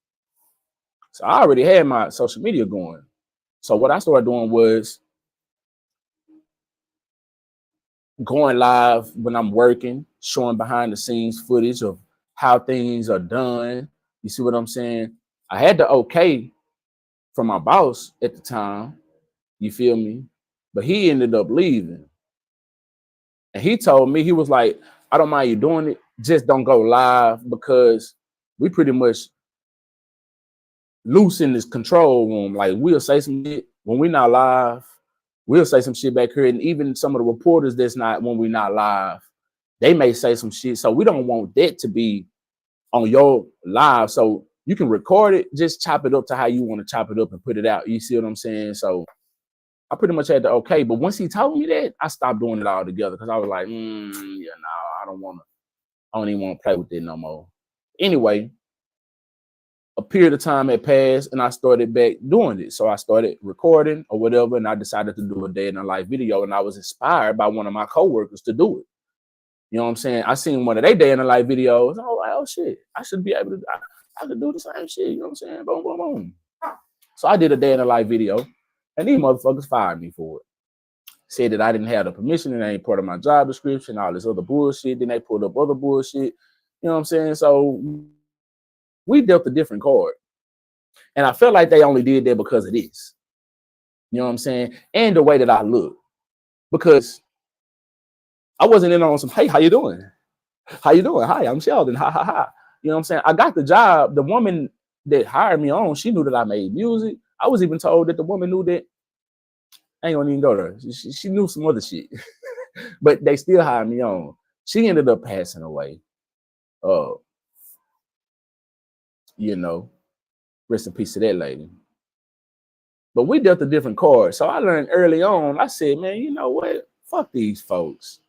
So I already had my social media going. So what I started doing was going live when I'm working, showing behind the scenes footage of how things are done. You see what I'm saying? I had the okay from my boss at the time. You feel me? But he ended up leaving. And he told me, he was like, I don't mind you doing it. Just don't go live because we pretty much loose in this control room. Like, we'll say some shit when we're not live. We'll say some shit back here. And even some of the reporters that's not when we're not live, they may say some shit. So we don't want that to be on your live. So you can record it, just chop it up to how you want to chop it up and put it out. You see what I'm saying? So I pretty much had to okay. But once he told me that, I stopped doing it all together because I was like, yeah, no, I don't want to. I don't even want to play with it no more. Anyway, a period of time had passed and I started back doing it. So I started recording or whatever, and I decided to do a day in a life video. And I was inspired by one of my coworkers to do it. You know what I'm saying? I seen one of their day in a life videos. I was like, oh shit, I should be able to. I could do the same shit. You know what I'm saying? Boom, boom, boom. So I did a day in a life video, and these motherfuckers fired me for it. Said that I didn't have the permission, and it ain't part of my job description, all this other bullshit. Then they pulled up other bullshit. You know what I'm saying? So we dealt a different card. And I felt like they only did that because of this. You know what I'm saying? And the way that I look. Because I wasn't in on some, hey, how you doing? How you doing? Hi, I'm Sheldon. Ha ha ha. You know what I'm saying? I got the job. The woman that hired me on, she knew that I made music. I was even told that the woman knew that. I ain't gonna even go there. She knew some other shit. But they still hired me on. She ended up passing away. Uh, you know, rest in peace to that lady. But we dealt a different card. So I learned early on, I said, man, you know what? Fuck these folks.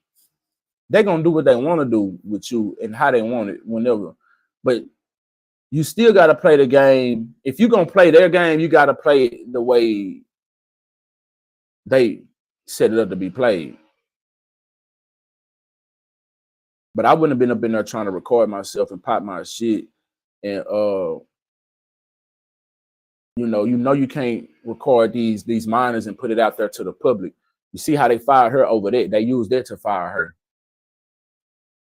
They're going to do what they want to do with you and how they want it whenever. But you still got to play the game. If you're going to play their game, you got to play it the way they set it up to be played. But I wouldn't have been up in there trying to record myself and pop my shit. And, you can't record these minors and put it out there to the public. You see how they fired her over that. They used that to fire her.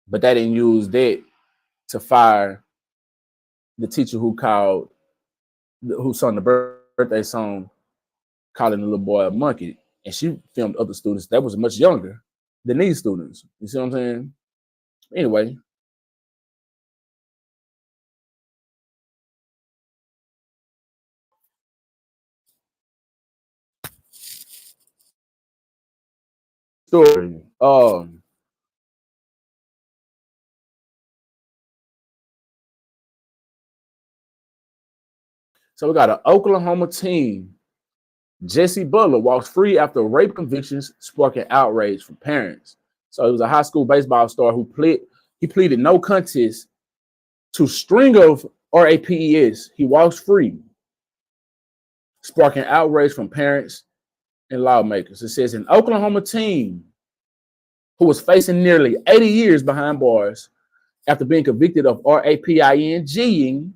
But they didn't use that to fire the teacher who sung the birthday song, calling the little boy a monkey. And she filmed other students that was much younger than these students. You see what I'm saying? Anyway. Story. So we got an Oklahoma teen. Jesse Butler walks free after rape convictions sparking outrage from parents. So he was a high school baseball star who pleaded no contest to string of RAPES. He walks free, sparking outrage from parents and lawmakers. It says an Oklahoma teen who was facing nearly 80 years behind bars after being convicted of RAPINGing.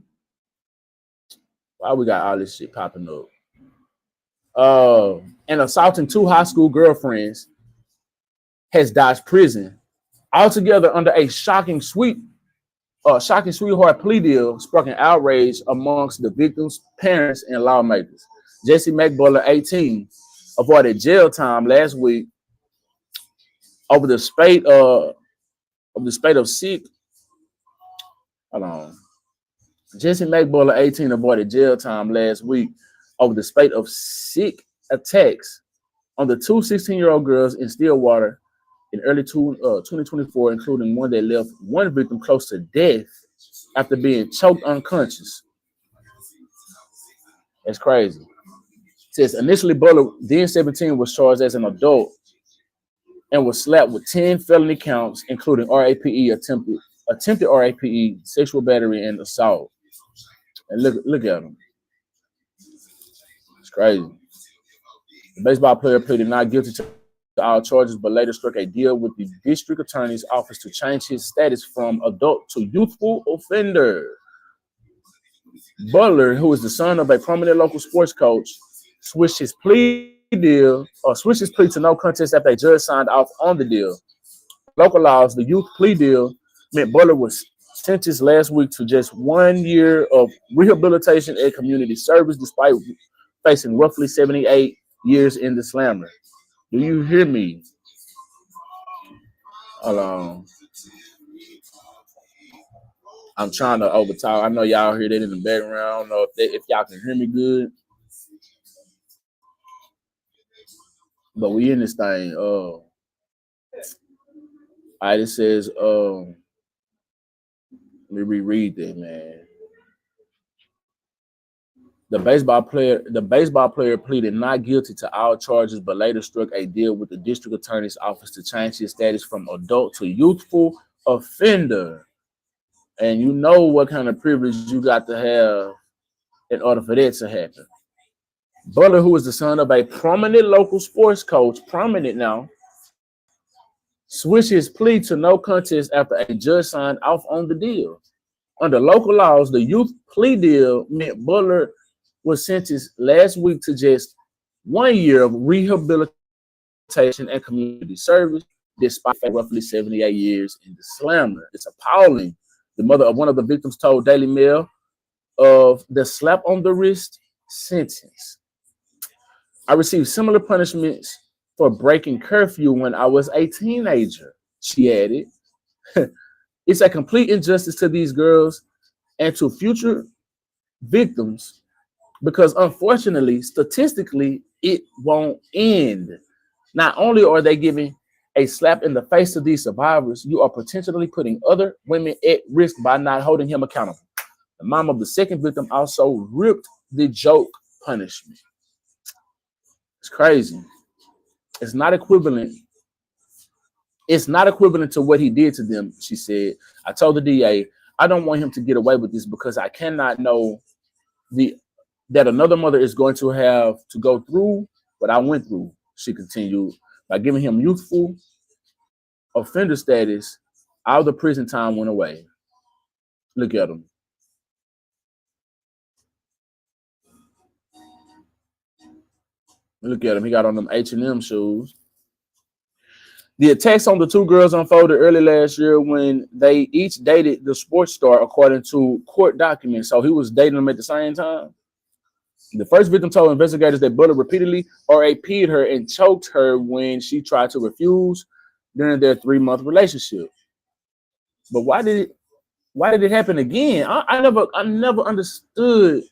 Why we got all this shit popping up? And assaulting two high school girlfriends has dodged prison. Altogether under a shocking sweetheart plea deal, sparking outrage amongst the victims' parents and lawmakers. Jesse McButler, 18, avoided jail time last week over the spate of sick. Hold on. Jesse McButler, 18, avoided jail time last week over the spate of sick attacks on the two 16-year-old girls in Stillwater in early 2024, including one that left one victim close to death after being choked unconscious. That's crazy. It says initially Butler, then 17, was charged as an adult and was slapped with 10 felony counts, including RAPE, attempted RAPE, sexual battery, and assault. And look at him. It's crazy. The baseball player pleaded not guilty to all charges, but later struck a deal with the district attorney's office to change his status from adult to youthful offender. Butler, who is the son of a prominent local sports coach, switched his plea to no contest after a judge signed off on the deal. Under local laws, the youth plea deal meant Butler was sentenced last week to just 1 year of rehabilitation and community service, despite facing roughly 78 years in the slammer. Do you hear me? Hold on. I'm trying to overtalk. I know y'all hear that in the background. I don't know if y'all can hear me good. But we in this thing. All right, it says, let me reread that, man. The baseball player pleaded not guilty to all charges, but later struck a deal with the district attorney's office to change his status from adult to youthful offender. And you know what kind of privilege you got to have in order for that to happen. Butler, who is the son of a prominent local sports coach, prominent now, switched his plea to no contest after a judge signed off on the deal. Under local laws, the youth plea deal meant Butler was sentenced last week to just 1 year of rehabilitation and community service, despite roughly 78 years in the slammer. It's appalling. The mother of one of the victims told Daily Mail of the slap on the wrist sentence. I received similar punishments for breaking curfew when I was a teenager, she added. It's a complete injustice to these girls and to future victims because, unfortunately, statistically, it won't end. Not only are they giving a slap in the face to these survivors, you are potentially putting other women at risk by not holding him accountable. The mom of the second victim also ripped the joke punishment. It's crazy. It's not equivalent. It's not equivalent to what he did to them, she said. I told the DA, I don't want him to get away with this because I cannot know that another mother is going to have to go through what I went through, she continued. By giving him youthful offender status, all the prison time went away. Look at him. Look at him. He got on them H&M shoes. The attacks on the two girls unfolded early last year when they each dated the sports star, according to court documents. So he was dating them at the same time. The first victim told investigators that Butler repeatedly RAP'd her and choked her when she tried to refuse during their 3-month relationship. But why did it happen again? I never understood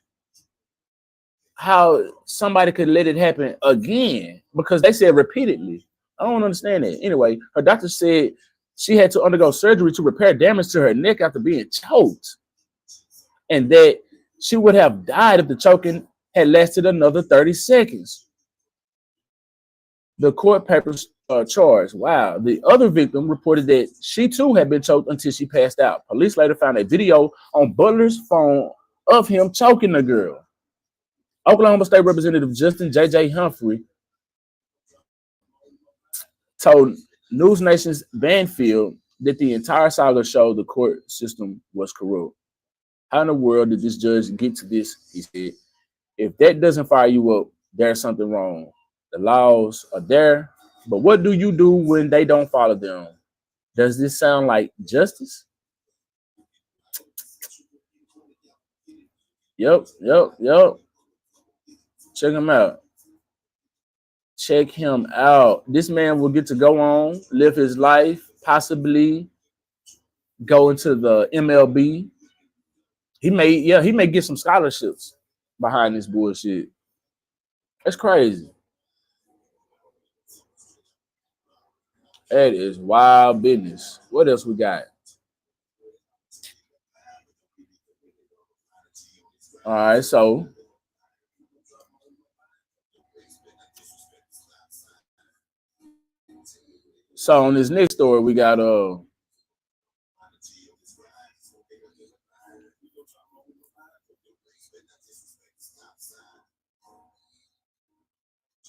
how somebody could let it happen again because they said repeatedly. I don't understand it. Anyway, her doctor said she had to undergo surgery to repair damage to her neck after being choked, and that She would have died if the choking had lasted another 30 seconds. The court papers charged. Wow. The other victim reported that she too had been choked until she passed out. Police later found a video on Butler's phone of him choking the girl. Oklahoma State Representative Justin J.J. Humphrey told News Nation's Banfield that the entire saga showed the court system was corrupt. How in the world did this judge get to this? He said, if that doesn't fire you up, there's something wrong. The laws are there, but what do you do when they don't follow them? Does this sound like justice? Yep. Check him out. Check him out. This man will get to go on, live his life, possibly go into the MLB. He may get some scholarships behind this bullshit. That's crazy. That is wild business. What else we got? All right, so on this next story, we got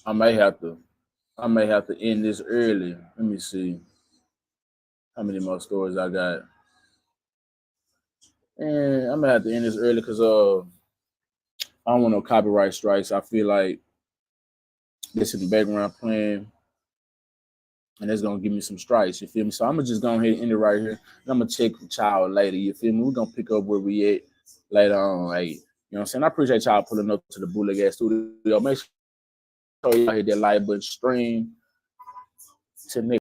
I may have to end this early. Let me see how many more stories I got. And I'm gonna have to end this early because I don't want no copyright strikes. I feel like this in the background playing, and it's gonna give me some strikes. You feel me? So I'm gonna just go ahead and end it right here. And I'm gonna check with y'all later. You feel me? We're gonna pick up where we at later on. Hey, you know what I'm saying? I appreciate y'all pulling up to the Bootleg Ass Studio. Make sure y'all hit that like button, stream to next.